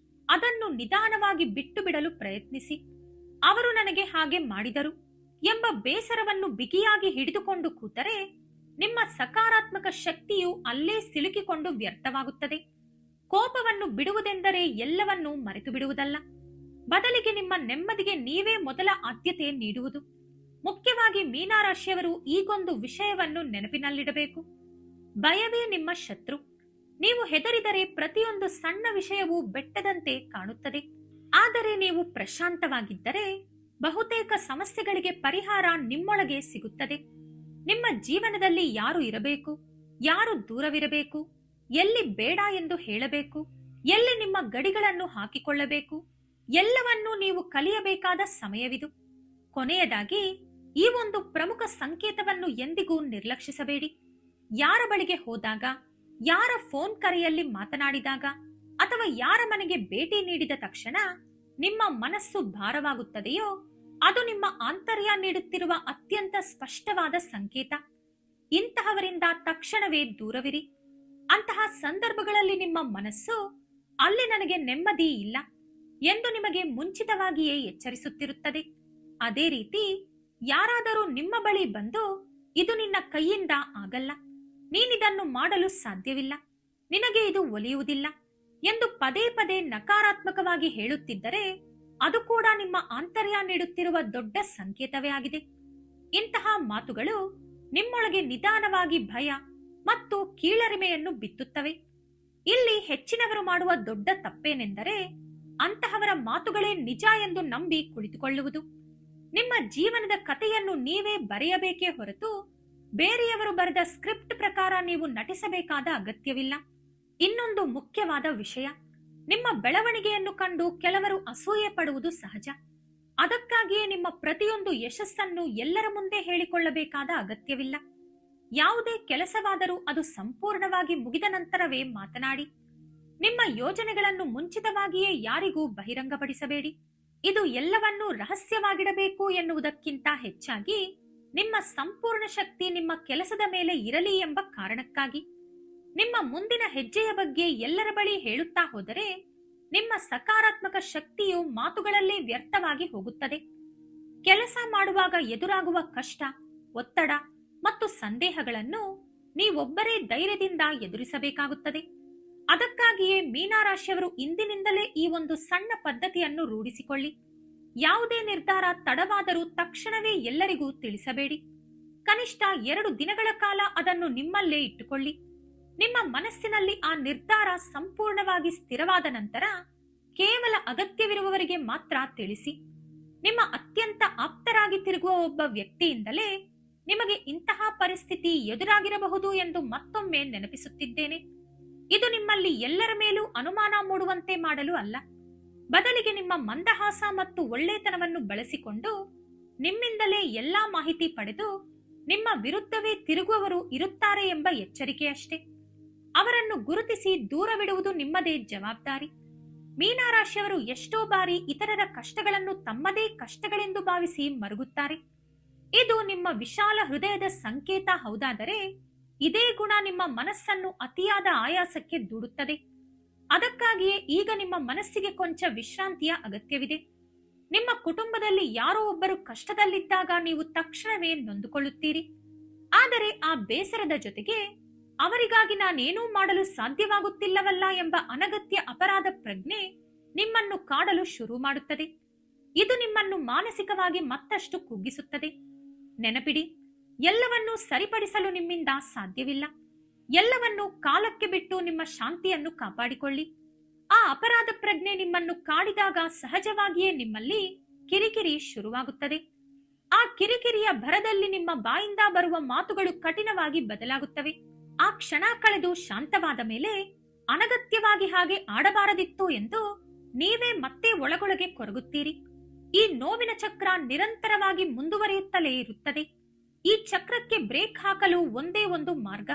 ಅದನ್ನು ನಿಧಾನವಾಗಿ ಬಿಟ್ಟು ಬಿಡಲು ಪ್ರಯತ್ನಿಸಿ. ಅವರು ನನಗೆ ಹಾಗೆ ಮಾಡಿದರು ಎಂಬ ಬೇಸರವನ್ನು ಬಿಗಿಯಾಗಿ ಹಿಡಿದುಕೊಂಡು ಕೂತರೆ ನಿಮ್ಮ ಸಕಾರಾತ್ಮಕ ಶಕ್ತಿಯು ಅಲ್ಲೇ ಸಿಲುಕಿಕೊಂಡು ವ್ಯರ್ಥವಾಗುತ್ತದೆ. ಕೋಪವನ್ನು ಬಿಡುವುದೆಂದರೆ ಎಲ್ಲವನ್ನೂ ಮರೆತು ಬಿಡುವುದಲ್ಲ, ಬದಲಿಗೆ ನಿಮ್ಮ ನೆಮ್ಮದಿಗೆ ನೀವೇ ಮೊದಲ ಆದ್ಯತೆ ನೀಡುವುದು. ಮುಖ್ಯವಾಗಿ ಮೀನರಾಶಿಯವರು ಈಗೊಂದು ವಿಷಯವನ್ನು ನೆನಪಿನಲ್ಲಿಡಬೇಕು: ಭಯವೇ ನಿಮ್ಮ ಶತ್ರು. ನೀವು ಹೆದರಿದರೆ ಪ್ರತಿಯೊಂದು ಸಣ್ಣ ವಿಷಯವೂ ಬೆಟ್ಟದಂತೆ ಕಾಣುತ್ತದೆ. ಆದರೆ ನೀವು ಪ್ರಶಾಂತವಾಗಿದ್ದರೆ ಬಹುತೇಕ ಸಮಸ್ಯೆಗಳಿಗೆ ಪರಿಹಾರ ನಿಮ್ಮೊಳಗೆ ಸಿಗುತ್ತದೆ. ನಿಮ್ಮ ಜೀವನದಲ್ಲಿ ಯಾರು ಇರಬೇಕು, ಯಾರು ದೂರವಿರಬೇಕು, ಎಲ್ಲಿ ಬೇಡ ಎಂದು ಹೇಳಬೇಕು, ಎಲ್ಲಿ ನಿಮ್ಮ ಗಡಿಗಳನ್ನು ಹಾಕಿಕೊಳ್ಳಬೇಕು, ಎಲ್ಲವನ್ನೂ ನೀವು ಕಲಿಯಬೇಕಾದ ಸಮಯವಿದು. ಕೊನೆಯದಾಗಿ ಈ ಒಂದು ಪ್ರಮುಖ ಸಂಕೇತವನ್ನು ಎಂದಿಗೂ ನಿರ್ಲಕ್ಷಿಸಬೇಡಿ. ಯಾರ ಬಳಿಗೆ ಹೋದಾಗ, ಯಾರ ಫೋನ್ ಕರೆಯಲ್ಲಿ ಮಾತನಾಡಿದಾಗ ಅಥವಾ ಯಾರ ಮನೆಗೆ ಭೇಟಿ ನೀಡಿದ ತಕ್ಷಣ ನಿಮ್ಮ ಮನಸ್ಸು ಭಾರವಾಗುತ್ತದೆಯೋ ಅದು ನಿಮ್ಮ ಆಂತರ್ಯ ನೀಡುತ್ತಿರುವ ಅತ್ಯಂತ ಸ್ಪಷ್ಟವಾದ ಸಂಕೇತ. ಇಂತಹವರಿಂದ ತಕ್ಷಣವೇ ದೂರವಿರಿ. ಅಂತಹ ಸಂದರ್ಭಗಳಲ್ಲಿ ನಿಮ್ಮ ಮನಸ್ಸು ಅಲ್ಲಿ ನನಗೆ ನೆಮ್ಮದಿ ಇಲ್ಲ ಎಂದು ನಿಮಗೆ ಮುಂಚಿತವಾಗಿಯೇ ಎಚ್ಚರಿಸುತ್ತಿರುತ್ತದೆ. ಅದೇ ರೀತಿ ಯಾರಾದರೂ ನಿಮ್ಮ ಬಳಿ ಬಂದು ಇದು ನಿನ್ನ ಕೈಯಿಂದ ಆಗಲ್ಲ, ನೀನಿದನ್ನು ಮಾಡಲು ಸಾಧ್ಯವಿಲ್ಲ, ನಿನಗೆ ಇದು ಒಲಿಯುವುದಿಲ್ಲ ಎಂದು ಪದೇ ಪದೇ ನಕಾರಾತ್ಮಕವಾಗಿ ಹೇಳುತ್ತಿದ್ದರೆ ಅದು ಕೂಡ ನಿಮ್ಮ ಆಂತರ್ಯ ನೀಡುತ್ತಿರುವ ದೊಡ್ಡ ಸಂಕೇತವೇ ಆಗಿದೆ. ಇಂತಹ ಮಾತುಗಳು ನಿಮ್ಮೊಳಗೆ ನಿಧಾನವಾಗಿ ಭಯ ಮತ್ತು ಕೀಳರಿಮೆಯನ್ನು ಬಿತ್ತುತ್ತವೆ. ಇಲ್ಲಿ ಹೆಚ್ಚಿನವರು ಮಾಡುವ ದೊಡ್ಡ ತಪ್ಪೇನೆಂದರೆ ಅಂತಹವರ ಮಾತುಗಳೇ ನಿಜ ಎಂದು ನಂಬಿ ಕುಳಿತುಕೊಳ್ಳುವುದು. ನಿಮ್ಮ ಜೀವನದ ಕಥೆಯನ್ನು ನೀವೇ ಬರೆಯಬೇಕೇ ಹೊರತು ಬೇರೆಯವರು ಬರೆದ ಸ್ಕ್ರಿಪ್ಟ್ ಪ್ರಕಾರ ನೀವು ನಟಿಸಬೇಕಾದ ಅಗತ್ಯವಿಲ್ಲ. ಇನ್ನೊಂದು ಮುಖ್ಯವಾದ ವಿಷಯ, ನಿಮ್ಮ ಬೆಳವಣಿಗೆಯನ್ನು ಕಂಡು ಕೆಲವರು ಅಸೂಯೆ ಪಡುವುದು ಸಹಜ. ಅದಕ್ಕಾಗಿಯೇ ನಿಮ್ಮ ಪ್ರತಿಯೊಂದು ಯಶಸ್ಸನ್ನು ಎಲ್ಲರ ಮುಂದೆ ಹೇಳಿಕೊಳ್ಳಬೇಕಾದ ಅಗತ್ಯವಿಲ್ಲ. ಯಾವುದೇ ಕೆಲಸವಾದರೂ ಅದು ಸಂಪೂರ್ಣವಾಗಿ ಮುಗಿದ ನಂತರವೇ ಮಾತನಾಡಿ. ನಿಮ್ಮ ಯೋಜನೆಗಳನ್ನು ಮುಂಚಿತವಾಗಿಯೇ ಯಾರಿಗೂ ಬಹಿರಂಗಪಡಿಸಬೇಡಿ. ಇದು ಎಲ್ಲವನ್ನೂ ರಹಸ್ಯವಾಗಿಡಬೇಕು ಎನ್ನುವುದಕ್ಕಿಂತ ಹೆಚ್ಚಾಗಿ ನಿಮ್ಮ ಸಂಪೂರ್ಣ ಶಕ್ತಿ ನಿಮ್ಮ ಕೆಲಸದ ಮೇಲೆ ಇರಲಿ ಎಂಬ ಕಾರಣಕ್ಕಾಗಿ. ನಿಮ್ಮ ಮುಂದಿನ ಹೆಜ್ಜೆಯ ಬಗ್ಗೆ ಎಲ್ಲರ ಬಳಿ ಹೇಳುತ್ತಾ ಹೋದರೆ ನಿಮ್ಮ ಸಕಾರಾತ್ಮಕ ಶಕ್ತಿಯು ಮಾತುಗಳಲ್ಲೇ ವ್ಯರ್ಥವಾಗಿ ಹೋಗುತ್ತದೆ. ಕೆಲಸ ಮಾಡುವಾಗ ಎದುರಾಗುವ ಕಷ್ಟ, ಒತ್ತಡ ಮತ್ತು ಸಂದೇಹಗಳನ್ನು ನೀವೊಬ್ಬರೇ ಧೈರ್ಯದಿಂದ ಎದುರಿಸಬೇಕಾಗುತ್ತದೆ. ಅದಕ್ಕಾಗಿಯೇ ಮೀನರಾಶಿಯವರು ಇಂದಿನಿಂದಲೇ ಈ ಒಂದು ಸಣ್ಣ ಪದ್ಧತಿಯನ್ನು ರೂಢಿಸಿಕೊಳ್ಳಿ. ಯಾವುದೇ ನಿರ್ಧಾರ ತಡವಾದರೂ ತಕ್ಷಣವೇ ಎಲ್ಲರಿಗೂ ತಿಳಿಸಬೇಡಿ. ಕನಿಷ್ಠ 2 ದಿನಗಳ ಕಾಲ ಅದನ್ನು ನಿಮ್ಮಲ್ಲೇ ಇಟ್ಟುಕೊಳ್ಳಿ. ನಿಮ್ಮ ಮನಸ್ಸಿನಲ್ಲಿ ಆ ನಿರ್ಧಾರ ಸಂಪೂರ್ಣವಾಗಿ ಸ್ಥಿರವಾದ ನಂತರ ಕೇವಲ ಅಗತ್ಯವಿರುವವರಿಗೆ ಮಾತ್ರ ತಿಳಿಸಿ. ನಿಮ್ಮ ಅತ್ಯಂತ ಆಪ್ತರಾಗಿ ತಿರುಗುವ ಒಬ್ಬ ವ್ಯಕ್ತಿಯಿಂದಲೇ ನಿಮಗೆ ಇಂತಹ ಪರಿಸ್ಥಿತಿ ಎದುರಾಗಿರಬಹುದು ಎಂದು ಮತ್ತೊಮ್ಮೆ ನೆನಪಿಸುತ್ತಿದ್ದೇನೆ. ಇದು ನಿಮ್ಮಲ್ಲಿ ಎಲ್ಲರ ಮೇಲೂ ಅನುಮಾನ ಮೂಡುವಂತೆ ಮಾಡಲು ಅಲ್ಲ, ಬದಲಿಗೆ ನಿಮ್ಮ ಮಂದಹಾಸ ಮತ್ತು ಒಳ್ಳೆತನವನ್ನು ಬಳಸಿಕೊಂಡು ನಿಮ್ಮಿಂದಲೇ ಎಲ್ಲಾ ಮಾಹಿತಿ ಪಡೆದು ನಿಮ್ಮ ವಿರುದ್ಧವೇ ತಿರುಗುವವರು ಇರುತ್ತಾರೆ ಎಂಬ ಎಚ್ಚರಿಕೆಯಷ್ಟೇ. ಅವರನ್ನು ಗುರುತಿಸಿ ದೂರವಿಡುವುದು ನಿಮ್ಮದೇ ಜವಾಬ್ದಾರಿ. ಮೀನರಾಶಿಯವರು ಎಷ್ಟೋ ಬಾರಿ ಇತರರ ಕಷ್ಟಗಳನ್ನು ತಮ್ಮದೇ ಕಷ್ಟಗಳೆಂದು ಭಾವಿಸಿ ಮರುಗುತ್ತಾರೆ. ಇದು ನಿಮ್ಮ ವಿಶಾಲ ಹೃದಯದ ಸಂಕೇತ ಹೌದಾದರೆ, ಇದೇ ಗುಣ ನಿಮ್ಮ ಮನಸ್ಸನ್ನು ಅತಿಯಾದ ಆಯಾಸಕ್ಕೆ ದೂಡುತ್ತದೆ. ಅದಕ್ಕಾಗಿಯೇ ಈಗ ನಿಮ್ಮ ಮನಸ್ಸಿಗೆ ಕೊಂಚ ವಿಶ್ರಾಂತಿಯ ಅಗತ್ಯವಿದೆ. ನಿಮ್ಮ ಕುಟುಂಬದಲ್ಲಿ ಯಾರೋ ಒಬ್ಬರು ಕಷ್ಟದಲ್ಲಿದ್ದಾಗ ನೀವು ತಕ್ಷಣವೇ ನೊಂದುಕೊಳ್ಳುತ್ತೀರಿ. ಆದರೆ ಆ ಬೇಸರದ ಜೊತೆಗೆ ಅವರಿಗಾಗಿ ನಾನೇನೂ ಮಾಡಲು ಸಾಧ್ಯವಾಗುತ್ತಿಲ್ಲವಲ್ಲ ಎಂಬ ಅನಗತ್ಯ ಅಪರಾಧ ಪ್ರಜ್ಞೆ ನಿಮ್ಮನ್ನು ಕಾಡಲು ಶುರು ಮಾಡುತ್ತದೆ. ಇದು ನಿಮ್ಮನ್ನು ಮಾನಸಿಕವಾಗಿ ಮತ್ತಷ್ಟು ಕುಗ್ಗಿಸುತ್ತದೆ. ನೆನಪಿಡಿ, ಎಲ್ಲವನ್ನೂ ಸರಿಪಡಿಸಲು ನಿಮ್ಮಿಂದ ಸಾಧ್ಯವಿಲ್ಲ. ಎಲ್ಲವನ್ನೂ ಕಾಲಕ್ಕೆ ಬಿಟ್ಟು ನಿಮ್ಮ ಶಾಂತಿಯನ್ನು ಕಾಪಾಡಿಕೊಳ್ಳಿ. ಆ ಅಪರಾಧ ಪ್ರಜ್ಞೆ ನಿಮ್ಮನ್ನು ಕಾಡಿದಾಗ ಸಹಜವಾಗಿಯೇ ನಿಮ್ಮಲ್ಲಿ ಕಿರಿಕಿರಿ ಶುರುವಾಗುತ್ತದೆ. ಆ ಕಿರಿಕಿರಿಯ ಭರದಲ್ಲಿ ನಿಮ್ಮ ಬಾಯಿಂದ ಬರುವ ಮಾತುಗಳು ಕಠಿಣವಾಗಿ ಬದಲಾಗುತ್ತವೆ. ಆ ಕ್ಷಣ ಕಳೆದು ಶಾಂತವಾದ ಮೇಲೆ ಅನಗತ್ಯವಾಗಿ ಹಾಗೆ ಆಡಬಾರದಿತ್ತು ಎಂದು ನೀವೇ ಮತ್ತೆ ಒಳಗೊಳಗೆ ಕೊರಗುತ್ತೀರಿ. ಈ ನೋವಿನ ಚಕ್ರ ನಿರಂತರವಾಗಿ ಮುಂದುವರಿಯುತ್ತಲೇ ಇರುತ್ತದೆ. ಈ ಚಕ್ರಕ್ಕೆ ಬ್ರೇಕ್ ಹಾಕಲು ಒಂದೇ ಒಂದು ಮಾರ್ಗ,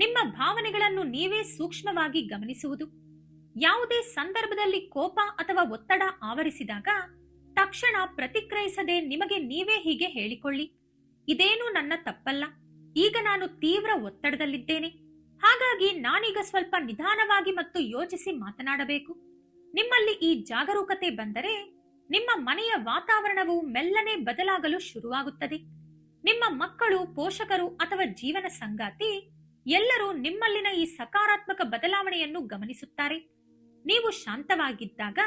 ನಿಮ್ಮ ಭಾವನೆಗಳನ್ನು ನೀವೇ ಸೂಕ್ಷ್ಮವಾಗಿ ಗಮನಿಸುವುದು. ಯಾವುದೇ ಸಂದರ್ಭದಲ್ಲಿ ಕೋಪ ಅಥವಾ ಒತ್ತಡ ಆವರಿಸಿದಾಗ ತಕ್ಷಣ ಪ್ರತಿಕ್ರಿಯಿಸದೆ ನಿಮಗೆ ನೀವೇ ಹೀಗೆ ಹೇಳಿಕೊಳ್ಳಿ, ಇದೇನೂ ನನ್ನ ತಪ್ಪಲ್ಲ, ಈಗ ನಾನು ತೀವ್ರ ಒತ್ತಡದಲ್ಲಿದ್ದೇನೆ, ಹಾಗಾಗಿ ನಾನೀಗ ಸ್ವಲ್ಪ ನಿಧಾನವಾಗಿ ಮತ್ತು ಯೋಚಿಸಿ ಮಾತನಾಡಬೇಕು. ನಿಮ್ಮಲ್ಲಿ ಈ ಜಾಗರೂಕತೆ ಬಂದರೆ ನಿಮ್ಮ ಮನೆಯ ವಾತಾವರಣವು ಮೆಲ್ಲನೆ ಬದಲಾಗಲು ಶುರುವಾಗುತ್ತದೆ. ನಿಮ್ಮ ಮಕ್ಕಳು, ಪೋಷಕರು ಅಥವಾ ಜೀವನ ಸಂಗಾತಿ ಎಲ್ಲರೂ ನಿಮ್ಮಲ್ಲಿನ ಈ ಸಕಾರಾತ್ಮಕ ಬದಲಾವಣೆಯನ್ನು ಗಮನಿಸುತ್ತಾರೆ. ನೀವು ಶಾಂತವಾಗಿದ್ದಾಗ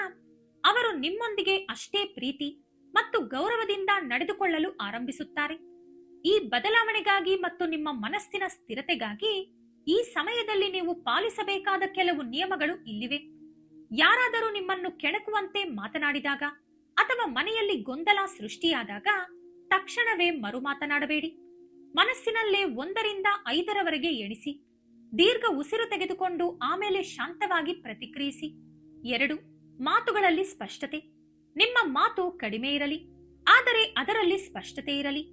ಅವರು ನಿಮ್ಮೊಂದಿಗೆ ಅಷ್ಟೇ ಪ್ರೀತಿ ಮತ್ತು ಗೌರವದಿಂದ ನಡೆದುಕೊಳ್ಳಲು ಆರಂಭಿಸುತ್ತಾರೆ. ಈ ಬದಲಾವಣೆಗಾಗಿ ಮತ್ತು ನಿಮ್ಮ ಮನಸ್ಸಿನ ಸ್ಥಿರತೆಗಾಗಿ ಈ ಸಮಯದಲ್ಲಿ ನೀವು ಪಾಲಿಸಬೇಕಾದ ಕೆಲವು ನಿಯಮಗಳು ಇಲ್ಲಿವೆ. ಯಾರಾದರೂ ನಿಮ್ಮನ್ನು ಕೆಣಕುವಂತೆ ಮಾತನಾಡಿದಾಗ ಅಥವಾ ಮನೆಯಲ್ಲಿ ಗೊಂದಲ ಸೃಷ್ಟಿಯಾದಾಗ ತಕ್ಷಣವೇ ಮರು ಮಾತನಾಡಬೇಡಿ. ಮನಸ್ಸಿನಲ್ಲೇ 1ರಿಂದ 5ರವರೆಗೆ ಎಣಿಸಿ ದೀರ್ಘ ಉಸಿರು ತೆಗೆದುಕೊಂಡು ಆಮೇಲೆ ಶಾಂತವಾಗಿ ಪ್ರತಿಕ್ರಿಯಿಸಿ. 2. ಮಾತುಗಳಲ್ಲಿ ಸ್ಪಷ್ಟತೆ. ನಿಮ್ಮ ಮಾತು ಕಡಿಮೆ ಇರಲಿ, ಆದರೆ ಅದರಲ್ಲಿ ಸ್ಪಷ್ಟತೆ ಇರಲಿ.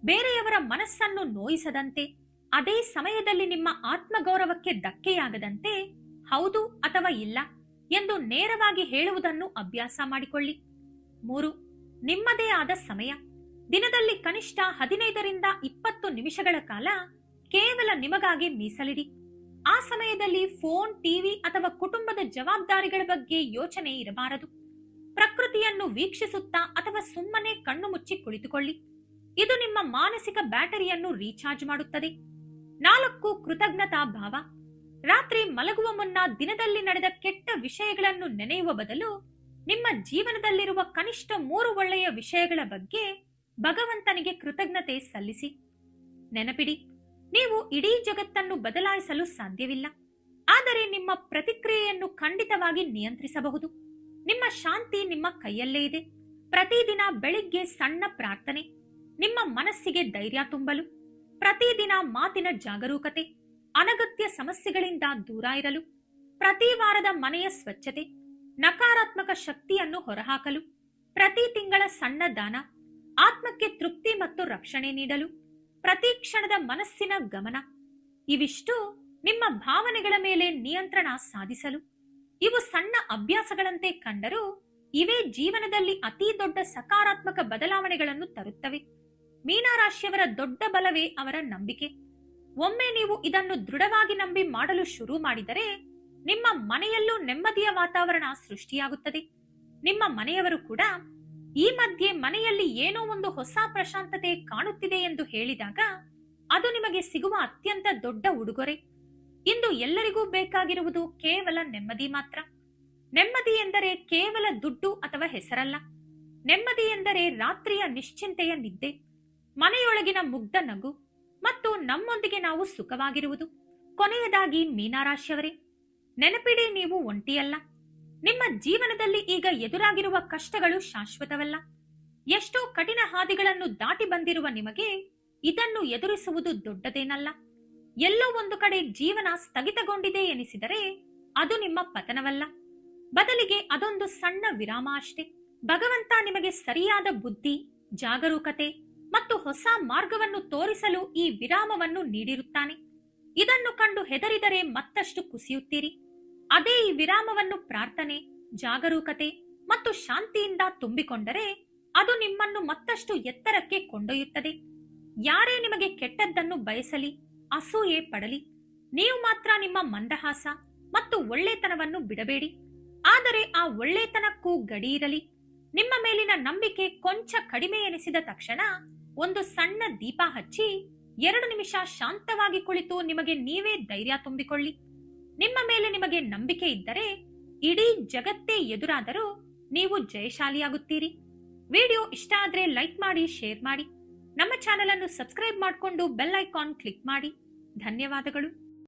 ಬೇರೆಯವರ ಮನಸ್ಸನ್ನು ನೋಯಿಸದಂತೆ, ಅದೇ ಸಮಯದಲ್ಲಿ ನಿಮ್ಮ ಆತ್ಮಗೌರವಕ್ಕೆ ಧಕ್ಕೆಯಾಗದಂತೆ ಹೌದು ಅಥವಾ ಇಲ್ಲ ಎಂದು ನೇರವಾಗಿ ಹೇಳುವುದನ್ನು ಅಭ್ಯಾಸ ಮಾಡಿಕೊಳ್ಳಿ. 3. ನಿಮ್ಮದೇ ಆದ ಸಮಯ. ದಿನದಲ್ಲಿ ಕನಿಷ್ಠ 15ರಿಂದ 20 ನಿಮಿಷಗಳ ಕಾಲ ಕೇವಲ ನಿಮಗಾಗಿ ಮೀಸಲಿಡಿ. ಆ ಸಮಯದಲ್ಲಿ ಫೋನ್, ಟಿವಿ ಅಥವಾ ಕುಟುಂಬದ ಜವಾಬ್ದಾರಿಗಳ ಬಗ್ಗೆ ಯೋಚನೆ ಇರಬಾರದು. ಪ್ರಕೃತಿಯನ್ನು ವೀಕ್ಷಿಸುತ್ತಾ ಅಥವಾ ಸುಮ್ಮನೆ ಕಣ್ಣು ಮುಚ್ಚಿ ಕುಳಿತುಕೊಳ್ಳಿ. ಇದು ನಿಮ್ಮ ಮಾನಸಿಕ ಬ್ಯಾಟರಿಯನ್ನು ರೀಚಾರ್ಜ್ ಮಾಡುತ್ತದೆ. 4. ಕೃತಜ್ಞತಾ ಭಾವ. ರಾತ್ರಿ ಮಲಗುವ ಮುನ್ನ ದಿನದಲ್ಲಿ ನಡೆದ ಕೆಟ್ಟ ವಿಷಯಗಳನ್ನು ನೆನೆಯುವ ಬದಲು ನಿಮ್ಮ ಜೀವನದಲ್ಲಿರುವ ಕನಿಷ್ಠ 3 ಒಳ್ಳೆಯ ವಿಷಯಗಳ ಬಗ್ಗೆ ಭಗವಂತನಿಗೆ ಕೃತಜ್ಞತೆ ಸಲ್ಲಿಸಿ. ನೆನಪಿಡಿ, ನೀವು ಇಡೀ ಜಗತ್ತನ್ನು ಬದಲಾಯಿಸಲು ಸಾಧ್ಯವಿಲ್ಲ, ಆದರೆ ನಿಮ್ಮ ಪ್ರತಿಕ್ರಿಯೆಯನ್ನು ಖಂಡಿತವಾಗಿ ನಿಯಂತ್ರಿಸಬಹುದು. ನಿಮ್ಮ ಶಾಂತಿ ನಿಮ್ಮ ಕೈಯಲ್ಲೇ ಇದೆ. ಪ್ರತಿದಿನ ಬೆಳಿಗ್ಗೆ ಸಣ್ಣ ಪ್ರಾರ್ಥನೆ, ನಿಮ್ಮ ಮನಸ್ಸಿಗೆ ಧೈರ್ಯ ತುಂಬಲು. ಪ್ರತಿದಿನ ಮಾತಿನ ಜಾಗರೂಕತೆ, ಅನಗತ್ಯ ಸಮಸ್ಯೆಗಳಿಂದ ದೂರ ಇರಲು. ಪ್ರತಿ ವಾರದ ಮನೆಯ ಸ್ವಚ್ಛತೆ, ನಕಾರಾತ್ಮಕ ಶಕ್ತಿಯನ್ನು ಹೊರಹಾಕಲು. ಪ್ರತಿ ತಿಂಗಳ ಸಣ್ಣ ದಾನ, ಆತ್ಮಕ್ಕೆ ತೃಪ್ತಿ ಮತ್ತು ರಕ್ಷಣೆ ನೀಡಲು. ಪ್ರತಿ ಕ್ಷಣದ ಮನಸ್ಸಿನ ಗಮನ. ಇವಿಷ್ಟು ನಿಮ್ಮ ಭಾವನೆಗಳ ಮೇಲೆ ನಿಯಂತ್ರಣ ಸಾಧಿಸಲು. ಇವು ಸಣ್ಣ ಅಭ್ಯಾಸಗಳಂತೆ ಕಂಡರೂ ಇವೇ ಜೀವನದಲ್ಲಿ ಅತಿ ದೊಡ್ಡ ಸಕಾರಾತ್ಮಕ ಬದಲಾವಣೆಗಳನ್ನು ತರುತ್ತವೆ. ಮೀನರಾಶಿಯವರ ದೊಡ್ಡ ಬಲವೇ ಅವರ ನಂಬಿಕೆ. ಒಮ್ಮೆ ನೀವು ಇದನ್ನು ದೃಢವಾಗಿ ನಂಬಿ ಮಾಡಲು ಶುರು ಮಾಡಿದರೆ ನಿಮ್ಮ ಮನೆಯಲ್ಲೂ ನೆಮ್ಮದಿಯ ವಾತಾವರಣ ಸೃಷ್ಟಿಯಾಗುತ್ತದೆ. ನಿಮ್ಮ ಮನೆಯವರು ಕೂಡ ಈ ಮಧ್ಯೆ ಮನೆಯಲ್ಲಿ ಏನೋ ಒಂದು ಹೊಸ ಪ್ರಶಾಂತತೆ ಕಾಣುತ್ತಿದೆ ಎಂದು ಹೇಳಿದಾಗ ಅದು ನಿಮಗೆ ಸಿಗುವ ಅತ್ಯಂತ ದೊಡ್ಡ ಉಡುಗೊರೆ. ಇಂದು ಎಲ್ಲರಿಗೂ ಬೇಕಾಗಿರುವುದು ಕೇವಲ ನೆಮ್ಮದಿ ಮಾತ್ರ. ನೆಮ್ಮದಿ ಎಂದರೆ ಕೇವಲ ದುಡ್ಡು ಅಥವಾ ಹೆಸರಲ್ಲ. ನೆಮ್ಮದಿ ಎಂದರೆ ರಾತ್ರಿಯ ನಿಶ್ಚಿಂತೆಯ ನಿದ್ದೆ, ಮನೆಯೊಳಗಿನ ಮುಗ್ಧ ನಗು ಮತ್ತು ನಮ್ಮೊಂದಿಗೆ ನಾವು ಸುಖವಾಗಿರುವುದು. ಕೊನೆಯದಾಗಿ ಮೀನರಾಶಿಯವರೇ, ನೆನಪಿಡಿ, ನೀವು ಒಂಟಿಯಲ್ಲ. ನಿಮ್ಮ ಜೀವನದಲ್ಲಿ ಈಗ ಎದುರಾಗಿರುವ ಕಷ್ಟಗಳು ಶಾಶ್ವತವಲ್ಲ. ಎಷ್ಟೋ ಕಠಿಣ ಹಾದಿಗಳನ್ನು ದಾಟಿ ಬಂದಿರುವ ನಿಮಗೆ ಇದನ್ನು ಎದುರಿಸುವುದು ದೊಡ್ಡದೇನಲ್ಲ. ಎಲ್ಲೋ ಒಂದು ಕಡೆ ಜೀವನ ಸ್ಥಗಿತಗೊಂಡಿದೆ ಎನಿಸಿದರೆ ಅದು ನಿಮ್ಮ ಪತನವಲ್ಲ, ಬದಲಿಗೆ ಅದೊಂದು ಸಣ್ಣ ವಿರಾಮ ಅಷ್ಟೇ. ಭಗವಂತ ನಿಮಗೆ ಸರಿಯಾದ ಬುದ್ಧಿ, ಜಾಗರೂಕತೆ ಮತ್ತು ಹೊಸ ಮಾರ್ಗವನ್ನು ತೋರಿಸಲು ಈ ವಿರಾಮವನ್ನು ನೀಡಿರುತ್ತಾನೆ. ಇದನ್ನು ಕಂಡು ಹೆದರಿದರೆ ಮತ್ತಷ್ಟು ಕುಸಿಯುತ್ತೀರಿ. ಅದೇ ಈ ವಿರಾಮವನ್ನು ಪ್ರಾರ್ಥನೆ, ಜಾಗರೂಕತೆ ಮತ್ತು ಶಾಂತಿಯಿಂದ ತುಂಬಿಕೊಂಡರೆ ಅದು ನಿಮ್ಮನ್ನು ಮತ್ತಷ್ಟು ಎತ್ತರಕ್ಕೆ ಕೊಂಡೊಯ್ಯುತ್ತದೆ. ಯಾರೇ ನಿಮಗೆ ಕೆಟ್ಟದ್ದನ್ನು ಬಯಸಲಿ, ಅಸೂಯೆ ಪಡಲಿ, ನೀವು ಮಾತ್ರ ನಿಮ್ಮ ಮಂದಹಾಸ ಮತ್ತು ಒಳ್ಳೆತನವನ್ನು ಬಿಡಬೇಡಿ. ಆದರೆ ಆ ಒಳ್ಳೆತನಕ್ಕೂ ಗಡಿ ಇರಲಿ. ನಿಮ್ಮ ಮೇಲಿನ ನಂಬಿಕೆ ಕೊಂಚ ಕಡಿಮೆ ಎನಿಸಿದ ತಕ್ಷಣ ಒಂದು ಸಣ್ಣ ದೀಪ ಹಚ್ಚಿ 2 ನಿಮಿಷ ಶಾಂತವಾಗಿ ಕುಳಿತು ನಿಮಗೆ ನೀವೇ ಧೈರ್ಯ ತುಂಬಿಕೊಳ್ಳಿ. ನಿಮ್ಮ ಮೇಲೆ ನಿಮಗೆ ನಂಬಿಕೆ ಇದ್ದರೆ ಇಡೀ ಜಗತ್ತೇ ಎದುರಾದರೂ ನೀವು ಜಯಶಾಲಿಯಾಗುತ್ತೀರಿ. ವಿಡಿಯೋ ಇಷ್ಟ ಆದ್ರೆ ಲೈಕ್ ಮಾಡಿ, ಶೇರ್ ಮಾಡಿ. ನಮ್ಮ ಚಾನೆಲ್ ಅನ್ನು ಸಬ್ಸ್ಕ್ರೈಬ್ ಮಾಡಿಕೊಂಡು ಬೆಲ್ ಐಕಾನ್ ಕ್ಲಿಕ್ ಮಾಡಿ. ಧನ್ಯವಾದಗಳು.